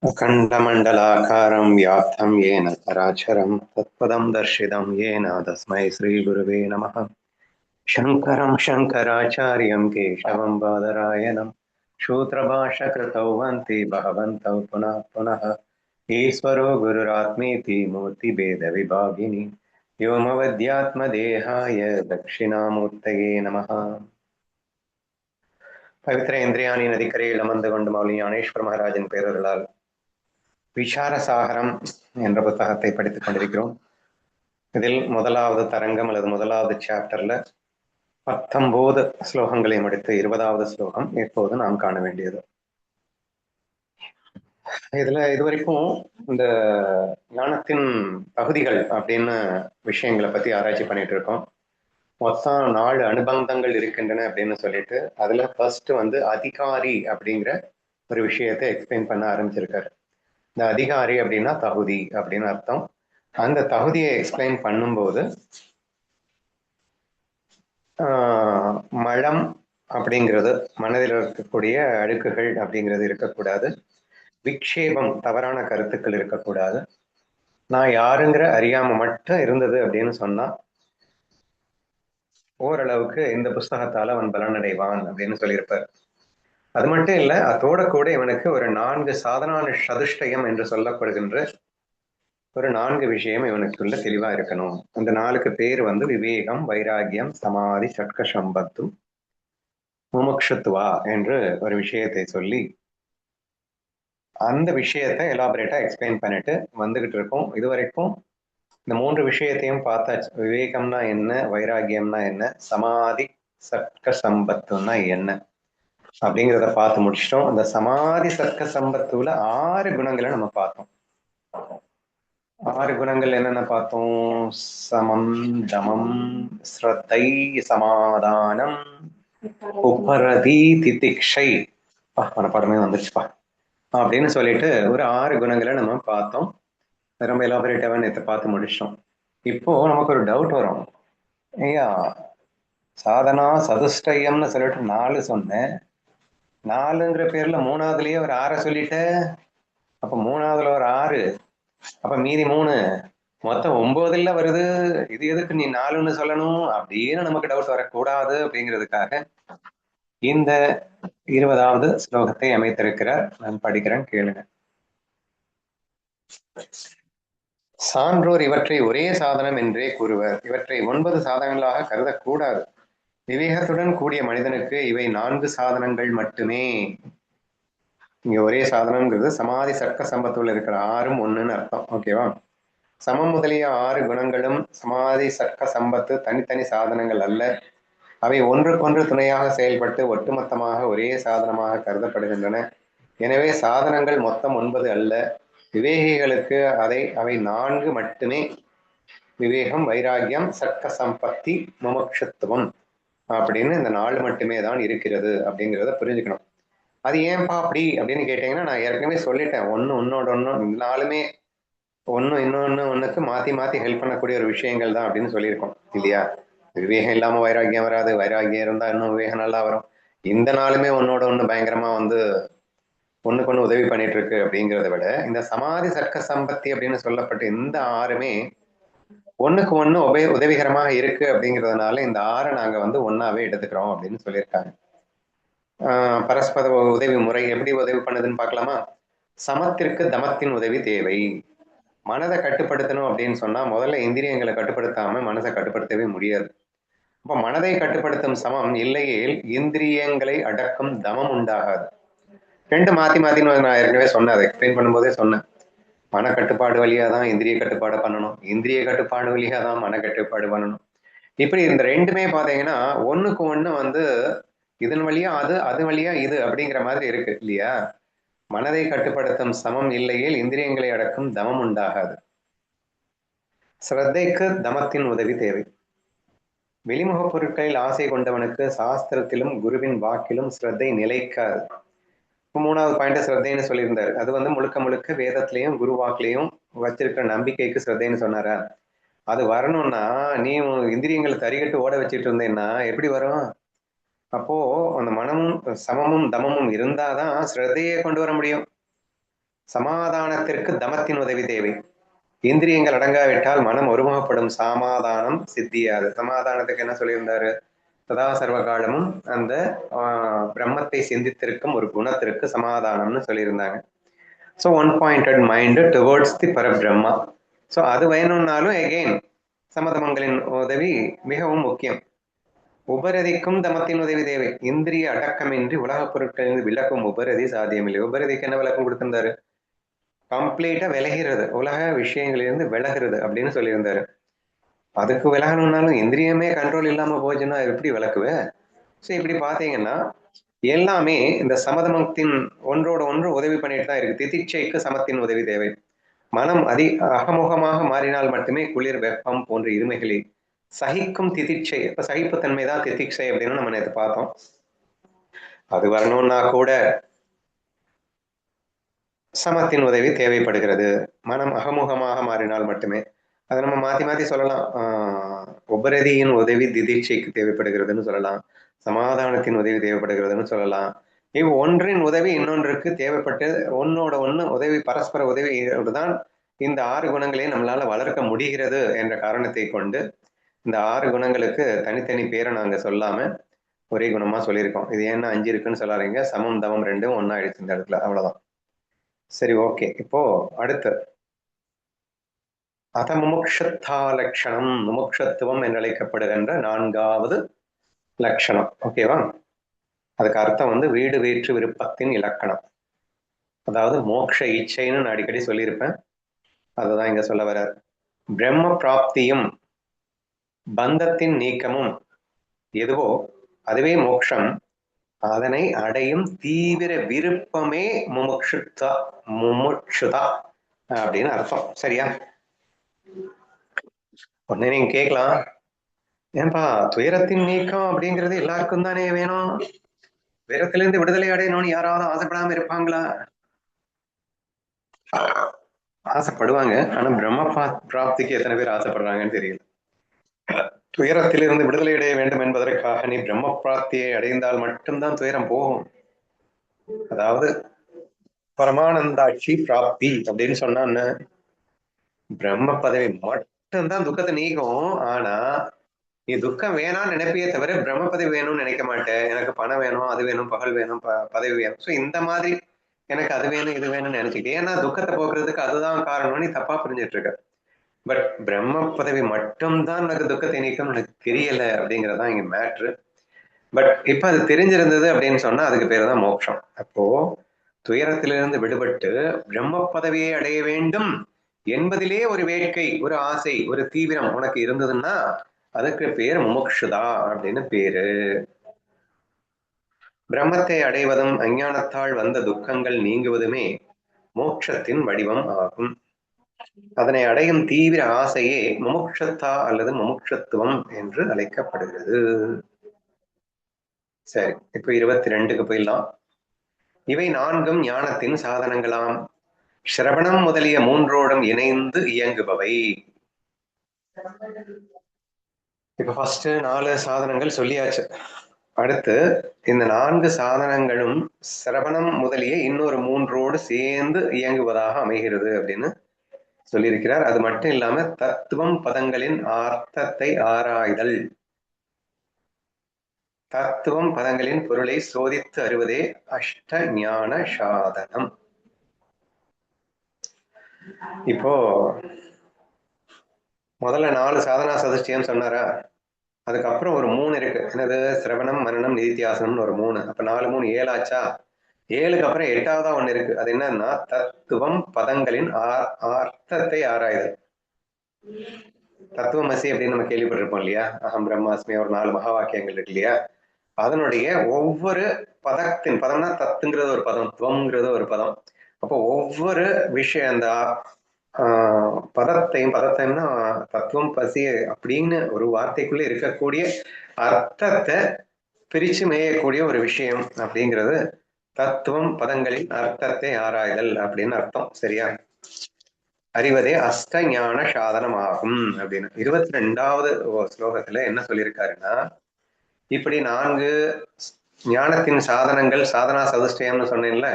अखण्डमण्डलाकारं व्याप्तं येन चराचरं तत्पदं दर्शितं येन तस्मै श्रीगुरुवे नमः। शङ्करं शङ्कराचार्यं केशवं बादरायणं सूत्रभाष्यकृतौ वन्ति भगवन्तौ पुनः पुनः। ईश्वरो गुरुरात्मेति मूर्तिभेदविभागिनि व्योमवद्यात्मदेहाय दक्षिणामूर्तये नमः। பவித்திர இந்திரியாணி நதிக்கரையில் அமர்ந்து கொண்டு மௌலி ஞானேஸ்வர் மகாராஜின் பேரர்களால் விசாரசாகரம் என்ற புத்தகத்தை படித்துக் கொண்டிருக்கிறோம். இதில் முதலாவது தரங்கம் அல்லது முதலாவது சாப்டர்ல 19 ஸ்லோகங்களை முடித்து 20வது ஸ்லோகம் இப்போது நாம் காண வேண்டியது. இதுல இதுவரைக்கும் இந்த ஞானத்தின் பகுதிகள் அப்படின்னு விஷயங்களை பத்தி ஆராய்ச்சி பண்ணிட்டு இருக்கோம். மொத்தம் 4 அனுபந்தங்கள் இருக்கின்றன அப்படின்னு சொல்லிட்டு அதுல ஃபர்ஸ்ட் அதிகாரி அப்படிங்கிற ஒரு விஷயத்தை எக்ஸ்பிளைன் பண்ண ஆரம்பிச்சிருக்காரு. இந்த அதிகாரி அப்படின்னா தகுதி அப்படின்னு அர்த்தம். அந்த தகுதியை எக்ஸ்பிளைன் பண்ணும்போது மலம் அப்படிங்கிறது மனதில் இருக்கக்கூடிய அழுக்குகள் அப்படிங்கிறது இருக்கக்கூடாது. விக்ஷேபம் தவறான கருத்துக்கள் இருக்கக்கூடாது. நான் யாருங்கிற அறியாம மட்டும் இருந்தது அப்படின்னு சொன்னா ஓரளவுக்கு இந்த புஸ்தகத்தால அவன் பலனடைவான் அப்படின்னு சொல்லியிருப்பார். அது மட்டும் இல்ல, அதோட கூட இவனுக்கு ஒரு 4 சாதனான சதுஷ்டயம் என்று சொல்லப்படுகின்ற ஒரு 4 விஷயம் இவனுக்குள்ள தெளிவா இருக்கணும். அந்த 4க்கு பேர் விவேகம், வைராகியம், சமாதி, சட்க சம்பத்து, முமுக்ஷுத்துவா என்று ஒரு விஷயத்தை சொல்லி அந்த விஷயத்தை எலாபரேட்டா எக்ஸ்பிளைன் பண்ணிட்டு வந்துகிட்டு இருக்கோம். இதுவரைக்கும் இந்த 3 விஷயத்தையும் பார்த்தாச்சு. விவேகம்னா என்ன, வைராகியம்னா என்ன, சமாதி சட்க சம்பத்துன்னா என்ன அப்படிங்கிறத பார்த்து முடிச்சிட்டோம். அந்த சமாதி சட்க சம்பத்துல 6 குணங்களை நம்ம பார்த்தோம். 6 குணங்கள் என்னென்ன பார்த்தோம்? சமம், தமம், ஸ்ரத்தை, சமாதானம், உபரதி, திதிக்ஷை. படமே வந்துருச்சுப்பா அப்படின்னு சொல்லிட்டு ஒரு 6 குணங்களை நம்ம பார்த்தோம். ரொம்ப எலாபரேட்டாவா நேற்று பார்த்து முடிச்சிட்டோம். இப்போ நமக்கு ஒரு டவுட் வரும். ஐயா, சாதனா சதுஷ்டயம்னு சொல்லிட்டு 4 சொன்னேன். 4ங்கிற பேர்ல 3வதுலயே ஒரு 6 சொல்லிட்ட. அப்ப 3வதுல ஒரு 6, அப்ப மீதி 3, மொத்தம் 9ல வருது. இது எதுக்கு நீ 4ன்னு சொல்லணும் அப்படின்னு நமக்கு டவுட் வரக்கூடாது அப்படிங்கிறதுக்காக இந்த 20வது ஸ்லோகத்தை அமைத்திருக்கிறார். நான் படிக்கிறேன், கேளுங்க. சான்றோர் இவற்றை ஒரே சாதனம் என்றே கூறுவர். இவற்றை 9 சாதனங்களாக கருதக்கூடாது. விவேகத்துடன் கூடிய மனிதனுக்கு இவை 4 சாதனங்கள் மட்டுமே. இங்க ஒரே சாதனம்ங்கிறது சமாதி சர்க்க சம்பத்துல இருக்கிற 6ம் 1ன்னு அர்த்தம். ஓகேவா? சமம் முதலிய 6 குணங்களும் சமாதி சர்க்க சம்பத்து தனித்தனி சாதனங்கள் அல்ல. அவை ஒன்றுக்கொன்று துணையாக செயல்பட்டு ஒட்டுமொத்தமாக ஒரே சாதனமாக கருதப்படுகின்றன. எனவே சாதனங்கள் மொத்தம் 9 அல்ல. விவேகிகளுக்கு அவை 4 மட்டுமே. விவேகம், வைராகியம், சர்க்க சம்பத்தி, முமுட்சுத்துவம் அப்படின்னு இந்த 4 மட்டுமே தான் இருக்கிறது அப்படிங்கிறத புரிஞ்சுக்கணும். அது ஏன்பா அப்படி அப்படின்னு கேட்டீங்கன்னா, நான் ஏற்கனவே சொல்லிட்டேன். ஒன்று ஒன்னோட ஒன்று, இந்த 4மே ஒன்று ஒன்றுக்கு மாற்றி மாற்றி ஹெல்ப் பண்ணக்கூடிய ஒரு விஷயங்கள் தான் அப்படின்னு சொல்லியிருக்கோம் இல்லையா? விவேகம் இல்லாமல் வைராகியம் வராது, வைராகியம் இருந்தால் இன்னும் விவேகம் நல்லா வரும். இந்த 4மே ஒன்னோட ஒன்று பயங்கரமா ஒண்ணுக்கு ஒண்ணு உதவி பண்ணிட்டு இருக்கு அப்படிங்கிறத விட இந்த சமாதி சர்க்க சம்பத்தி அப்படின்னு சொல்லப்பட்ட இந்த 6மே ஒண்ணுக்கு ஒண்ணு உதவிகரமாக இருக்கு அப்படிங்கிறதுனால இந்த 6 நாங்க ஒன்னாவே எடுத்துக்கிறோம் அப்படின்னு சொல்லியிருக்காங்க. பரஸ்பர உதவி முறை எப்படி உதவி பண்ணுதுன்னு பார்க்கலாமா? சமத்திற்கு தமத்தின் உதவி தேவை. மனதை கட்டுப்படுத்தணும் அப்படின்னு சொன்னா முதல்ல இந்திரியங்களை கட்டுப்படுத்தாம மனதை கட்டுப்படுத்தவே முடியாது. அப்ப மனதை கட்டுப்படுத்தும் சமம் இல்லையேல் இந்திரியங்களை அடக்கும் தமம் உண்டாகாது. 2 மாத்தின்னு நான் ஏற்கனவே சொன்னேன், அதை எக்ஸ்பிளைன் பண்ணும்போதே சொன்னேன். மன கட்டுப்பாடு வழியா தான் இந்திரிய கட்டுப்பாடு பண்ணணும், இந்திரிய கட்டுப்பாடு வழியா தான் மன கட்டுப்பாடு பண்ணணும். இப்படி இந்த 2மே பாத்தீங்கன்னா ஒண்ணுக்கு ஒண்ணு இதன் வழியா அது, அது வழியா இது அப்படிங்கிற மாதிரி இருக்கு இல்லையா? மனதை கட்டுப்படுத்தும் சமம் இல்லையேல் இந்திரியங்களை அடக்கும் தமம் உண்டாகாது. ஸ்ரத்தைக்கு தமத்தின் உதவி தேவை. வெளிமுக பொருட்களில் ஆசை கொண்டவனுக்கு சாஸ்திரத்திலும் குருவின் வாக்கிலும் ஸ்ரத்தை நிலைக்காது. 3வது பாயிண்ட் ஸ்ரத்தைன்னு சொல்லியிருந்தாரு. அது முழுக்க முழுக்க வேதத்திலையும் குரு வாக்குலையும் வச்சிருக்கிற நம்பிக்கைக்கு ஸ்ரத்தைன்னு சொன்னாரா? அது வரணும்னா நீ இந்திரியங்களை தறிகட்டு ஓட வச்சுட்டு இருந்தேன்னா எப்படி வரும்? அப்போ அந்த மனமும் சமமும் தமமும் இருந்தாதான் ஸ்ரத்தையை கொண்டு வர முடியும். சமாதானத்திற்கு தமத்தின் உதவி தேவை. இந்திரியங்கள் அடங்காவிட்டால் மனம் ஒருமுகப்படும் சமாதானம் சித்தியாது. சமாதானத்துக்கு என்ன சொல்லியிருந்தாரு? சதா சர்வ காலமும் அந்த பிரம்மத்தை சிந்தித்திருக்கும் ஒரு குணத்திற்கு சமாதானம்னு சொல்லியிருந்தாங்க. So one pointed mind towards the Parabrahma. So அது வேணும்னாலும் எகெயின் சமதமங்களின் உதவி மிகவும் முக்கியம். உபரதிக்கும் தமத்தின் உதவி தேவை. இந்திரிய அடக்கமின்றி உலகப் பொருட்களிலிருந்து விளக்கும் உபரதி சாத்தியமில்லை. உபரதிக்கு என்ன விளக்கம் கொடுத்திருந்தாரு? கம்ப்ளீட்டா விலகிறது, உலக விஷயங்களிலிருந்து விலகிறது அப்படின்னு சொல்லியிருந்தாரு. அதுக்கு விலகணும்னாலும் இந்திரியமே கண்ட்ரோல் இல்லாம போச்சுன்னா எப்படி விளக்குவே? ஸோ இப்படி பாத்தீங்கன்னா எல்லாமே இந்த சமதமத்தின் ஒன்றோட ஒன்று உதவி பண்ணிட்டு தான் இருக்கு. திதிட்சைக்கு சமத்தின் உதவி தேவை. மனம் அகமுகமாக மாறினால் மட்டுமே குளிர், வெப்பம் போன்ற இருமைகளை சகிக்கும் திதிட்சை. இப்ப சகிப்புத்தன்மை தான் திதிட்சை அப்படின்னு நம்ம நேற்று பார்த்தோம். அது வரணும்னா கூட சமத்தின் உதவி தேவைப்படுகிறது. மனம் அகமுகமாக மாறினால் மட்டுமே. அதை நம்ம மாத்தி மாத்தி சொல்லலாம். உபரதியின் உதவி திதிட்சைக்கு தேவைப்படுகிறதுன்னு சொல்லலாம். சமாதானத்தின் உதவி தேவைப்படுகிறதுன்னு சொல்லலாம். இவ் ஒன்றின் உதவி இன்னொன்றுக்கு தேவைப்பட்டு ஒன்னோட ஒண்ணு உதவி, பரஸ்பர உதவியோடு தான் இந்த 6 குணங்களையும் நம்மளால வளர்க்க முடிகிறது என்ற காரணத்தை கொண்டு இந்த 6 குணங்களுக்கு தனித்தனி பேரை நாங்க சொல்லாம ஒரே குணமா சொல்லியிருக்கோம். இது என்ன 5 இருக்குன்னு சொல்லாதீங்க. சமம் தமம் 2 ஒன்னா ஆயிடுச்சு இந்த இடத்துல, அவ்வளவுதான். சரி, ஓகே. இப்போ அடுத்து அத முமுக்ஷத்தா லட்சணம், முமுக்ஷத்துவம் என்று அழைக்கப்படுகின்ற 4வது லட்சணம். ஓகேவா? அதுக்கு அர்த்தம் வந்து வீடு வேற்று விருப்பத்தின் இலக்கணம். அதாவது மோக்ஷ இச்சைன்னு நான் அடிக்கடி சொல்லியிருப்பேன். அதுதான் இங்க சொல்ல வர்றார். பிரம்ம பிராப்தியும் பந்தத்தின் நீக்கமும் எதுவோ அதுவே மோக்ஷம். அதனை அடையும் தீவிர விருப்பமே முமுட்சுதா அப்படின்னு அர்த்தம். சரியா? உடனே நீங்க கேட்கலாம், ஏன்பா துயரத்தின் நீக்கம் அப்படிங்கிறது எல்லாருக்கும் தானே வேணும்? துயரத்திலிருந்து விடுதலை அடையணும்னு யாராவது ஆசைப்படாம இருப்பாங்களா? ஆசைப்படுவாங்க. ஆனா பிரம்ம பிராப்திக்கு எத்தனை பேர் ஆசைப்படுறாங்கன்னு தெரியல. துயரத்திலிருந்து விடுதலை அடைய வேண்டும் என்பதற்காக நீ பிரம்ம பிராப்தியை அடைந்தால் மட்டும்தான் துயரம் போகும். அதாவது பரமானந்தாட்சி பிராப்தி அப்படின்னு சொன்னா பிரம்ம பதவி மட்டும்தான் துக்கத்தை நீக்கும். ஆனா நீ துக்கம் வேணாம்னு நினைப்பியே தவிர பிரம்ம பதவி வேணும்னு நினைக்க மாட்டேன். எனக்கு பணம் வேணும், அது வேணும், பகல் வேணும், பதவி வேணும். ஸோ இந்த மாதிரி எனக்கு அது வேணும் இது வேணும்னு நினைச்சுக்கிட்டு, ஏன்னா துக்கத்தை போக்குறதுக்கு அதுதான் காரணம்னு நீ தப்பா புரிஞ்சிட்டு இருக்க. பட் பிரம்ம பதவி மட்டும்தான் எனக்கு துக்கத்தை நீக்கம் எனக்கு தெரியல அப்படிங்கறதான் இங்க மேட்ரு. பட் இப்ப அது தெரிஞ்சிருந்தது அப்படின்னு சொன்னா அதுக்கு பேரு தான் மோட்சம். அப்போ துயரத்திலிருந்து விடுபட்டு பிரம்ம பதவியை அடைய வேண்டும் என்பதிலே ஒரு வேட்கை, ஒரு ஆசை, ஒரு தீவிரம் உனக்கு இருந்ததுன்னா அதுக்கு பேர் முமுக்ஷுதா அப்படின்னு பேரு. பிரம்மத்தை அடைவதும் அஞ்ஞானத்தால் வந்த துக்கங்கள் நீங்குவதுமே மோட்சத்தின் வடிவம் ஆகும். அதனை அடையும் தீவிர ஆசையே முமுக்ஷத்தா அல்லது முமுக்ஷத்துவம் என்று அழைக்கப்படுகிறது. சரி, இப்ப 22க்கு போயிடலாம். இவை 4ம் ஞானத்தின் சாதனங்களாம். சிரவணம் முதலிய 3ஓடும் இணைந்து இயங்குபவை. இப்ப ஃபர்ஸ்ட் 4 சாதனங்கள் சொல்லியாச்சு. அடுத்து இந்த 4 சாதனங்களும் சிரவணம் முதலிய இன்னொரு 3ஓடு சேர்ந்து இயங்குவதாக அமைகிறது அப்படின்னு சொல்லியிருக்கிறார். அது மட்டும் இல்லாம தத்துவம் பதங்களின் அர்த்தத்தை ஆராய்தல், தத்துவம் பதங்களின் பொருளை சோதித்து அறிவதே அஷ்ட ஞான சாதனம். இப்போ முதல்ல 4 சாதனா சதுஷ்டியம் சொன்னாரா? அதுக்கப்புறம் ஒரு 3 இருக்கு. என்னது? சிரவணம், மனனம், நிதித்தியாசனம்னு ஒரு 3. அப்ப 4 3 7 ஆச்சா? 7க்கு அப்புறம் 8வதா ஒண்ணு இருக்கு. அது என்னன்னா தத்துவம் பதங்களின் அர்த்தத்தை ஆராய்தல். தத்துவமசி அப்படின்னு நம்ம கேள்விப்பட்டிருப்போம் இல்லையா? அகம் பிரம்மாஸ்மி ஒரு 4 மகா வாக்கியங்கள் இருக்கு இல்லையா? அதனுடைய ஒவ்வொரு பதத்தின், பதம்னா தத்துங்கிறது ஒரு பதம், துவம்ங்கிறது ஒரு பதம். அப்போ ஒவ்வொரு விஷயம் அந்த பதத்தைன்னா தத்துவம் பசி அப்படின்னு ஒரு வார்த்தைக்குள்ள இருக்கக்கூடிய அர்த்தத்தை பிரிச்சு மேயக்கூடிய ஒரு விஷயம் அப்படிங்கிறது தத்துவம் பதங்களின் அர்த்தத்தை ஆராய்தல் அப்படின்னு அர்த்தம். சரியா? அறிவதே அஷ்ட ஞான சாதனமாகும் அப்படின்னு 22வது ஸ்லோகத்துல என்ன சொல்லியிருக்காருன்னா, இப்படி 4 ஞானத்தின் சாதனங்கள், சாதனா சதுஷ்டயம்னு சொன்னேன்ல,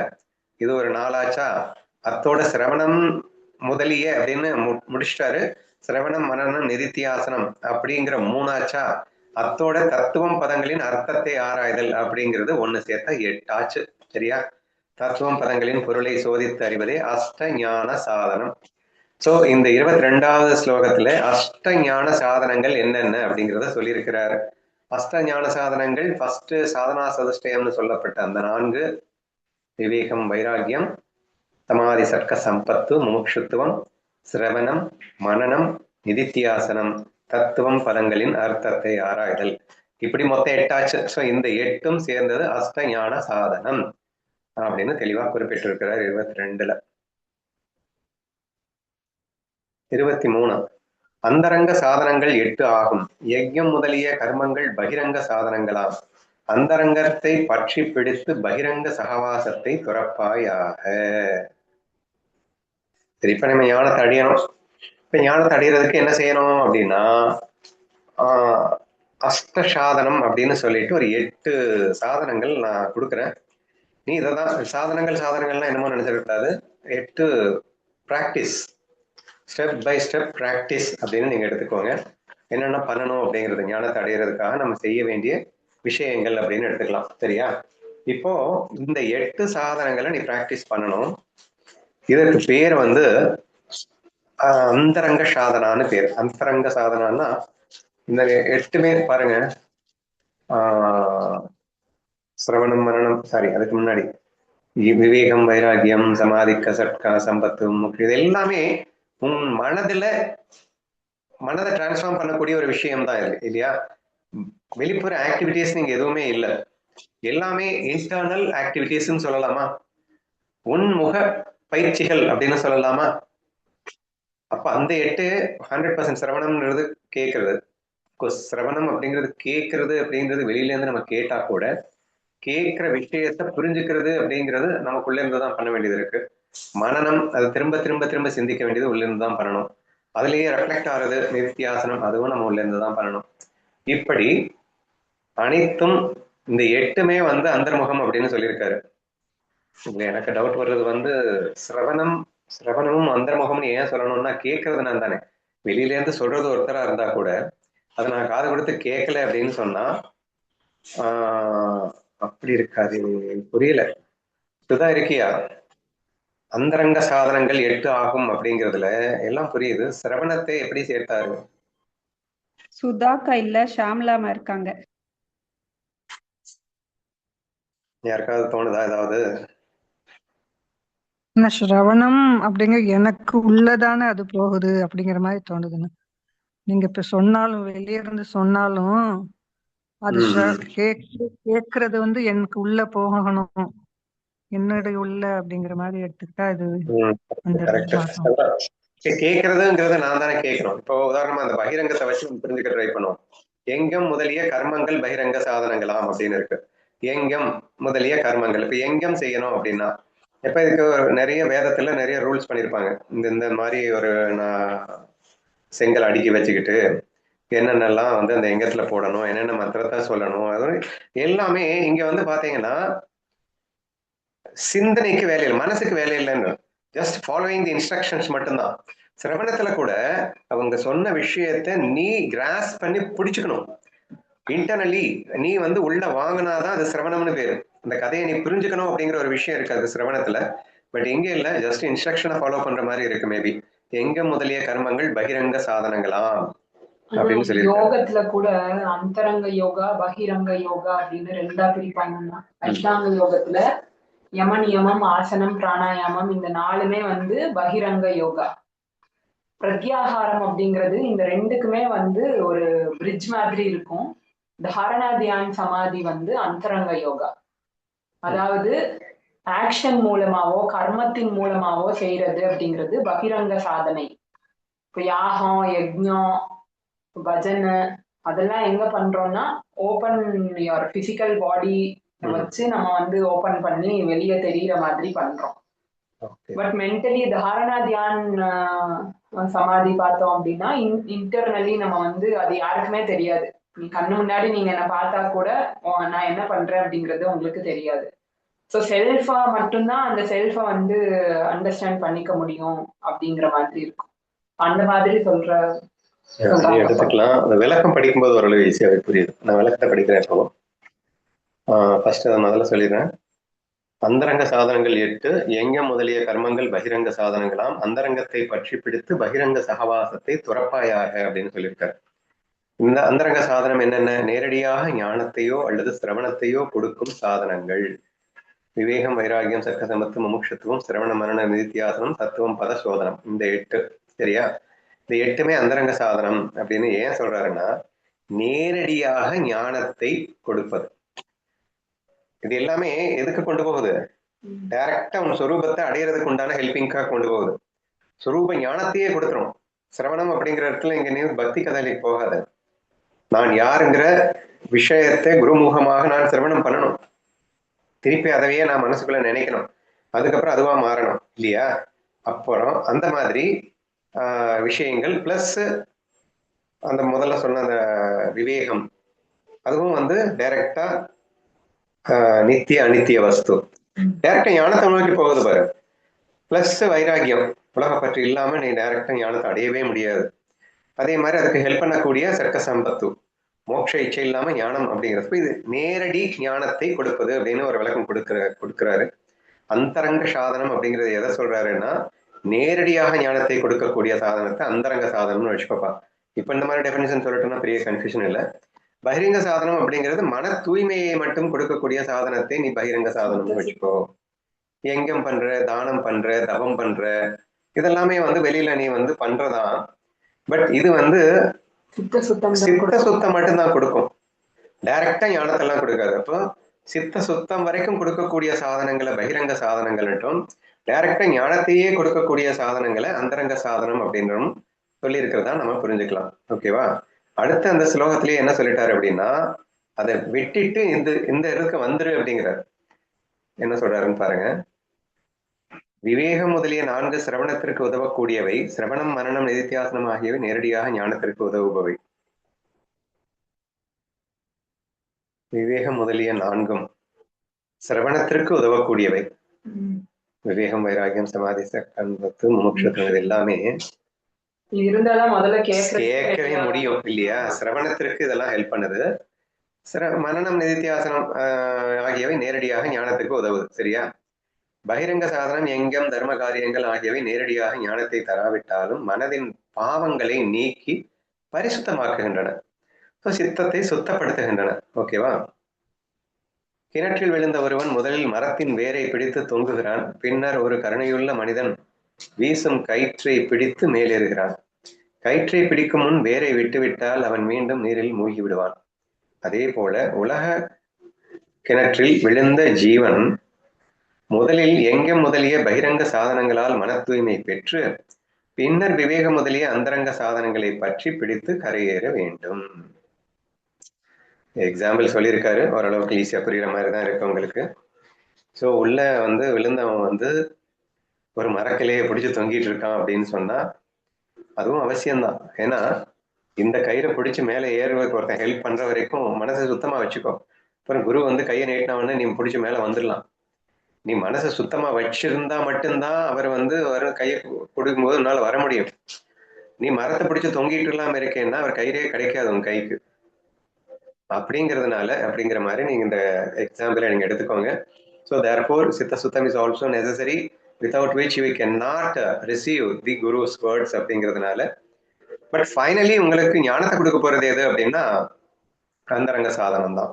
இது ஒரு 4 ஆச்சா? அத்தோட சிரவணம் முதலிய அப்படின்னு முடிச்சிட்டாரு. சிரவணம் மனனம் நிதித்தியாசனம் அப்படிங்கிற 3 ஆச்சா. அத்தோட தத்துவம் பதங்களின் அர்த்தத்தை ஆராய்தல் அப்படிங்கிறது 1 சேர்த்தா 8 ஆச்சு. சரியா? தத்துவம் பதங்களின் பொருளை சோதித்து அறிவதே அஷ்ட ஞான சாதனம். சோ இந்த 22வது ஸ்லோகத்துல அஷ்ட ஞான சாதனங்கள் என்னென்ன அப்படிங்கிறத சொல்லியிருக்கிறார். அஷ்ட ஞான சாதனங்கள் ஃபர்ஸ்ட் சாதனா சதுஷ்டயம்னு சொல்லப்பட்ட அந்த 4 விவேகம், வைராகியம், சமாதி, சர்க்க, சம்பத்து, முமுட்சுத்துவம், சிரவணம், மனனம், நிதித்தியாசனம், தத்துவம் பதங்களின் அர்த்தத்தை ஆராய்தல். இப்படி மொத்தம் 8 ஆச்சு. ஸோ இந்த 8ம் சேர்ந்தது அஷ்ட ஞான சாதனம் அப்படின்னு தெளிவா குறிப்பிட்டிருக்கிறார் 22ல. 23 அந்தரங்க சாதனங்கள் 8 ஆகும். யஜ்யம் முதலிய கர்மங்கள் பகிரங்க சாதனங்களாம். அந்தரங்கத்தை பற்றி பிடித்து பகிரங்க சகவாசத்தை துறப்பாயாக. சரி, இப்ப நம்ம ஞானத்தை அடையணும். இப்ப ஞானத்தை அடையிறதுக்கு என்ன செய்யணும் அப்படின்னா, அஷ்ட சாதனம் அப்படின்னு சொல்லிட்டு ஒரு 8 சாதனங்கள் நான் கொடுக்குறேன். நீ இதான் சாதனங்கள்லாம் என்னமோ நினைச்சிருக்காது. 8 practice, step by step practice அப்படின்னு நீங்க எடுத்துக்கோங்க. என்னென்ன பண்ணணும் அப்படிங்கிறது ஞானத்தை அடையிறதுக்காக நம்ம செய்ய வேண்டிய விஷயங்கள் அப்படின்னு எடுத்துக்கலாம். சரியா? இப்போ இந்த 8 சாதனங்களை நீ பிராக்டிஸ் பண்ணணும். இதற்கு பேர் வந்து அந்தரங்க சாதனான்னு பேர். அந்தரங்க சாதனான்னா இந்த 8மே பாருங்க. சிரவணம், மரணம், சாரி அதுக்கு முன்னாடி விவேகம், வைராகியம், சமாதிக்க, சட்கா, சம்பத்து, இது எல்லாமே உன் மனதை டிரான்ஸ்ஃபார்ம் பண்ணக்கூடிய ஒரு விஷயம் தான் இல்லையா? வெளிப்புற ஆக்டிவிட்டிஸ் நீங்க எதுவுமே இல்லை, எல்லாமே இன்டர்னல் ஆக்டிவிட்டிஸ் சொல்லலாமா? உன்முக பயிற்சிகள் அப்படின்னு சொல்லலாமா? அப்ப அந்த 8 100% சிரவணம்ன்றது கேட்கறது. சிரவணம் அப்படிங்கிறது கேட்கறது அப்படிங்கிறது வெளியில இருந்து நம்ம கேட்டா கூட கேட்கிற விஷயத்தை புரிஞ்சுக்கிறது அப்படிங்கிறது நமக்குள்ள இருந்து தான் பண்ண வேண்டியது இருக்கு. மனனம் அது திரும்ப திரும்ப திரும்ப சிந்திக்க வேண்டியது உள்ள இருந்து தான் பண்ணணும். அதுலயே ரெஃப்ளெக்ட் ஆகுறது நிதித்தியாசனம், அதுவும் நம்ம உள்ள இருந்து தான் பண்ணணும். இப்படி அனைத்தும் இந்த 8மே வந்து அந்தர்முகம் அப்படின்னு சொல்லியிருக்காரு. எனக்கு டவுட் வர்றது வந்து சிரவணமும் அந்தர்முகம்னு ஏன் சொல்லணும்னா, கேட்கறது நான் தானே. வெளியில இருந்து சொல்றது ஒருத்தரா இருந்தா கூட அதை நான் காது கொடுத்து கேட்கல அப்படின்னு சொன்னா அப்படி இருக்காது. புரியல. இதுதான் இருக்கியா? அந்தரங்க சாதனங்கள் 8 ஆகும் அப்படிங்கிறதுல எல்லாம் புரியுது. சிரவணத்தை எப்படி சேர்த்தாரு? சுதாக்கா இல்ல, ஷாம்லாமா இருக்காங்க. யாருக்காவது தோணுதா ஏதாவது? ஸ்ரவணம் அப்படிங்கிற எனக்கு உள்ளதானே அது போகுது அப்படிங்கிற மாதிரி தோணுதுன்னு. நீங்க இப்ப சொன்னாலும் வெளியே இருந்து சொன்னாலும் அது கேட்கறது வந்து எனக்கு உள்ள போகணும், என்னுடைய உள்ள அப்படிங்கிற மாதிரி எடுத்துக்கிட்டா இது கேட்கறதுங்கிறத நான் தானே கேட்கிறோம். இப்போ உதாரணமா அந்த பகிரங்கத்தை வச்சு புரிஞ்சுக்க ட்ரை பண்ணுவோம். எங்கம் முதலிய கர்மங்கள் பகிரங்க சாதனங்களாம் அப்படின்னு இருக்கு. எங்கம் முதலிய கர்மங்கள். இப்ப எங்கம் செய்யணும் அப்படின்னா இப்ப இதுக்கு நிறைய வேதத்துல நிறைய ரூல்ஸ் பண்ணிருப்பாங்க. இந்த மாதிரி ஒரு செங்கல் அடுக்கி வச்சுக்கிட்டு என்னென்னலாம் வந்து அந்த எங்கத்துல போடணும், என்னென்ன மந்திரத்தை சொல்லணும், அது எல்லாமே இங்க வந்து பாத்தீங்கன்னா சிந்தனைக்கு வேலை இல்லை, மனசுக்கு வேலை இல்லைன்னு ஜஸ்ட் ஃபாலோயிங் தி இன்ஸ்ட்ரக்ஷன்ஸ் மட்டும்தான். சிரவணத்துல கூட அவங்க சொன்ன விஷயத்த நீ கிராஸ் பண்ணி பிடிச்சுக்கணும். இன்டர்னலி நீ வந்து உள்ள வாங்கினாதான் அது சிரவணம்னு பேரு. இந்த கதையை நீ புரிஞ்சுக்கணும் அப்படிங்கிற ஒரு விஷயம் இருக்கு அது சிரவணத்துல. பட் இங்க இல்ல, ஜஸ்ட் இன்ஸ்ட்ரக்ஷனை ஃபாலோ பண்ற மாதிரி இருக்கு. மேபி எங்க முதலிய கர்மங்கள் பகிரங்க சாதனங்களாம் அப்படின்னு சொல்லி யோகத்துல கூட அந்தரங்க யோகா பகிரங்க யோகா அப்படின்னு 2ஆ பிரிப்பாங்கன்னா, அஷ்டாங்க யோகத்துல யம நியமம், ஆசனம், பிராணாயாமம் இந்த 4மே வந்து பகிரங்க யோகா. பிரத்யாகாரம் அப்படிங்கிறது இந்த 2க்குமே வந்து ஒரு பிரிட்ஜ் மாதிரி இருக்கும். தாரணா தியான் சமாதி வந்து அந்தரங்க யோகா. அதாவது ஆக்ஷன் மூலமாவோ கர்மத்தின் மூலமாவோ செய்யறது அப்படிங்கிறது பகிரங்க சாதனை. இப்ப யாகம், யஜ்ஞம், பஜனை அதெல்லாம் எங்க பண்றோம்னா ஓபன் யுவர் பிசிக்கல் பாடி வச்சு நம்ம வந்து ஓபன் பண்ணி வெளியே தெரியற மாதிரி பண்றோம். பட் மென்டலி தாரணா தியான் சமாதி பார்த்தோம் அப்படின்னா இன்டர்னலி நம்ம வந்து அது யாருக்குமே தெரியாது. நீ கண்ணு முன்னாடி நீங்க என்ன பார்த்தா கூட நான் என்ன பண்றேன் அப்படிங்கிறது உங்களுக்கு தெரியாது. ஸோ செல்ஃபா மட்டும்தான் அந்த செல்ஃபை வந்து அண்டர்ஸ்டாண்ட் பண்ணிக்க முடியும் அப்படிங்கிற மாதிரி இருக்கும். அந்த மாதிரி சொல்றாங்க. எடுத்துக்கலாம். அந்த விளக்கம் படிக்கும்போது ஓரளவு ஈஸியாவே புரியுது. நான் விளக்கத்தை படிக்கிறேன் இப்போ. ஃபர்ஸ்ட் அதை முதல்ல சொல்லிடுறேன். அந்தரங்க சாதனங்கள் 8 எங்கம் முதலிய கர்மங்கள் பகிரங்க சாதனங்களாம். அந்தரங்கத்தை பற்றி பிடித்து பகிரங்க சகவாசத்தை துறப்பாயாக அப்படின்னு சொல்லியிருக்காரு. இந்த அந்தரங்க சாதனம் என்னென்ன? நேரடியாக ஞானத்தையோ அல்லது சிரவணத்தையோ கொடுக்கும் சாதனங்கள். விவேகம், வைராகியம், சர்க்க சமத்து, முமுட்சத்துவம், சிரவண மரண நிதித்தியாசனம், தத்துவம், பத சோதனம். இந்த 8 சரியா? இந்த 8மே அந்தரங்க சாதனம் அப்படின்னு ஏன் சொல்றாருன்னா, நேரடியாக ஞானத்தை கொடுப்பது. இது எல்லாமே எதுக்கு கொண்டு போகுது? டைரக்டா உன் சொரூபத்தை அடையிறதுக்கு உண்டான ஹெல்பிங்காக கொண்டு போகுது. சொரூப ஞானத்தையே கொடுத்துரும். சிரவணம் அப்படிங்கிற இடத்துல இங்க நீ பக்தி கதைக்கு போகாது. நான் யாருங்கிற விஷயத்தை குருமுகமாக நான் சிரவணம் பண்ணணும். திருப்பி அதவையே நான் மனசுக்குள்ள நினைக்கணும். அதுக்கப்புறம் அதுவா மாறணும் இல்லையா? அப்புறம் அந்த மாதிரி விஷயங்கள் பிளஸ் அந்த முதல்ல சொன்ன அந்த விவேகம், அதுவும் வந்து டைரக்டா நித்திய அனித்திய வஸ்து டைரக்டா ஞானத்தை நோக்கி போகுது பாரு. பிளஸ் வைராகியம், உலக பற்றி இல்லாம நீ டைரக்டா ஞானத்தை அடையவே முடியாது. அதே மாதிரி அதுக்கு ஹெல்ப் பண்ணக்கூடிய சர்க்க சம்பத்து, மோட்ச இச்சை இல்லாம ஞானம் அப்படிங்கிறது. இது நேரடி ஞானத்தை கொடுப்பது அப்படின்னு ஒரு விளக்கம் கொடுக்கிறாரு. அந்தரங்க சாதனம் அப்படிங்கிறது எதை சொல்றாருன்னா, நேரடியாக ஞானத்தை கொடுக்கக்கூடிய சாதனத்தை அந்தரங்க சாதனம்னு வச்சுக்கோப்பா. இப்ப இந்த மாதிரி டெஃபினிஷன் சொல்லட்டும்னா பெரிய கன்ஃபியூஷன் இல்லை. பகிரங்க சாதனம் அப்படிங்கிறது மன தூய்மையை மட்டும் கொடுக்கக்கூடிய சாதனத்தை நீ பகிரங்க சாதனம்னு வச்சுக்கோ. எங்கம் பண்ற, தானம் பண்ற, தவம் பண்ற, இதெல்லாமே வந்து வெளியில நீ வந்து பண்றதான். பட் இது வந்து சித்த சுத்தம் மட்டும்தான் கொடுக்கும், டைரக்டா ஞானத்தெல்லாம் கொடுக்காது. அப்போ சித்த சுத்தம் வரைக்கும் கொடுக்கக்கூடிய சாதனங்களை பகிரங்க சாதனங்கள்ட்டும், டைரக்டா ஞானத்தையே கொடுக்கக்கூடிய சாதனங்களை அந்தரங்க சாதனம் அப்படின்றும் சொல்லி இருக்கிறதா நம்ம புரிஞ்சுக்கலாம். ஓகேவா? அடுத்து அந்த ஸ்லோகத்திலேயே என்ன சொல்லிட்டாரு அப்படின்னா, அதை விட்டுட்டு இந்த இதுக்கு வந்துரு அப்படிங்கிறார். என்ன சொல்றாருன்னு பாருங்க. விவேகம் முதலிய 4 சிரவணத்திற்கு உதவக்கூடியவை. சிரவணம், மரணம், நிதித்தியாசனம் ஆகியவை நேரடியாக ஞானத்திற்கு உதவுபவை. விவேகம் முதலிய 4 சிரவணத்திற்கு உதவக்கூடியவை. விவேகம், வைராகியம், சமாதி, சம்பத்து, முமுட்சத்துவம், இது எல்லாமே கேட்கவே முடியும் இல்லையா? சிரவணத்திற்கு இதெல்லாம் ஹெல்ப் பண்ணுது. மனனம், நிதித்தியாசனம் ஆகியவை நேரடியாக ஞானத்திற்கு உதவுது. சரியா? பகிரங்க சாதனம், எங்கம், தர்ம காரியங்கள் ஆகியவை நேரடியாக ஞானத்தை தராவிட்டாலும் மனதின் பாவங்களை நீக்கி பரிசுத்தமாக்குகின்றன, சித்தத்தை சுத்தப்படுத்துகின்றன. ஓகேவா? கிணற்றில் விழுந்த ஒருவன் முதலில் மரத்தின் வேரை பிடித்து தொங்குகிறான். பின்னர் ஒரு கருணையுள்ள மனிதன் வீசும் கயிற்றை பிடித்து மேலேறுகிறான். கயிற்றை பிடிக்கும் முன் வேரை விட்டுவிட்டால் அவன் மீண்டும் நீரில் மூழ்கி விடுவான். அதே போல உலக கிணற்றில் விழுந்த ஜீவன் முதலில் எங்கம் முதலிய பகிரங்க சாதனங்களால் மன தூய்மை பெற்று பின்னர் விவேகம் முதலிய அந்தரங்க சாதனங்களை பற்றி பிடித்து கரையேற வேண்டும். எக்ஸாம்பிள் சொல்லியிருக்காரு, ஓரளவுக்கு ஈஸியா புரியுற மாதிரி தான் இருக்கு உங்களுக்கு. ஸோ உள்ள வந்து விழுந்தவன் வந்து ஒரு மரக்கிளையை பிடிச்சி தொங்கிட்டு இருக்கான் அப்படின்னு சொன்னா அதுவும் அவசியம்தான். ஏன்னா இந்த கயிறை பிடிச்சி மேலே ஏறுவதற்கு ஒருத்தன் ஹெல்ப் பண்ற வரைக்கும் மனசை சுத்தமா வச்சுக்கோ. அப்புறம் குரு வந்து கையை நீட்டினவொடனே நீ பிடிச்சி மேலே வந்துடலாம். நீ மனசை சுத்தமா வச்சிருந்தா மட்டும்தான் அவர் வந்து கையை கொடுக்கும்போது உன்னால வர முடியும். நீ மரத்தை பிடிச்சி தொங்கிட்டு இல்லாம இருக்கேன்னா அவர் கயிறே கிடைக்காது உன் கைக்கு. அப்படிங்கிற மாதிரி நீங்க இந்த எக்ஸாம்பிளை நீங்க எடுத்துக்கோங்க. ஸோ தேர்ஃபோர் சித்த சுத்தம் is also necessary, without which we cannot receive the Guru's words அப்படிங்கிறதுனால. பட் ஃபைனலி உங்களுக்கு ஞானத்தை கொடுக்க போறது எது அப்படின்னா அந்தரங்க சாதனம் தான்.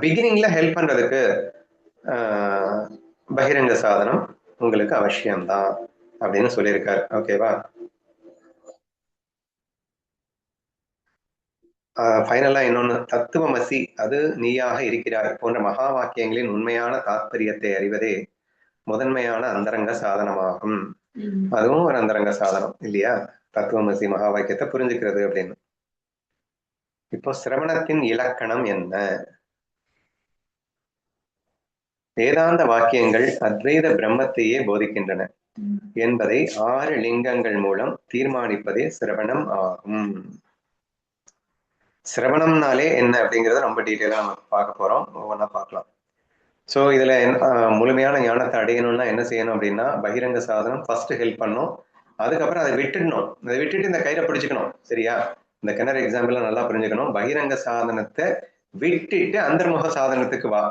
பிகினிங்ல ஹெல்ப் பண்றதுக்கு பகிரங்க சாதனம் உங்களுக்கு அவசியம்தான் அப்படின்னு சொல்லியிருக்காரு. ஓகேவா? ஃபைனலா இன்னொன்னு, தத்துவமசி அது நீயாக இருக்கிறாய் போன்ற மகா வாக்கியங்களின் உண்மையான தாத்பரியத்தை அறிவதே முதன்மையான அந்தரங்க சாதனமாகும். அதுவும் ஒரு அந்தரங்க சாதனம் இல்லையா? தத்துவமசி மகா வாக்கியத்தை புரிஞ்சுக்கிறது அப்படின்னு. இப்போ சிரவணத்தின் இலக்கணம் என்ன? வேதாந்த வாக்கியங்கள் அத்வைத பிரம்மத்தையே போதிக்கின்றன என்பதை 6 லிங்கங்கள் மூலம் தீர்மானிப்பதே சிரவணம் ஆகும். சிரவணம்னாலே என்ன அப்படிங்கிறத ரொம்ப டீட்டெயிலா நம்ம பார்க்க போறோம், ஒவ்வொன்றா பார்க்கலாம். ஸோ இதுல முழுமையான ஞானத்தை அடையணும்னா என்ன செய்யணும் அப்படின்னா பகிரங்க சாதனம் ஃபர்ஸ்ட் ஹெல்ப் பண்ணும். அதுக்கப்புறம் அதை விட்டுடணும். அதை விட்டுட்டு இந்த கயிறை பிடிச்சிக்கணும். சரியா? இந்த கிணறு எக்ஸாம்பிள் நல்லா புரிஞ்சுக்கணும். பகிரங்க சாதனத்தை விட்டுட்டு அந்தர்முக சாதனத்துக்கு வா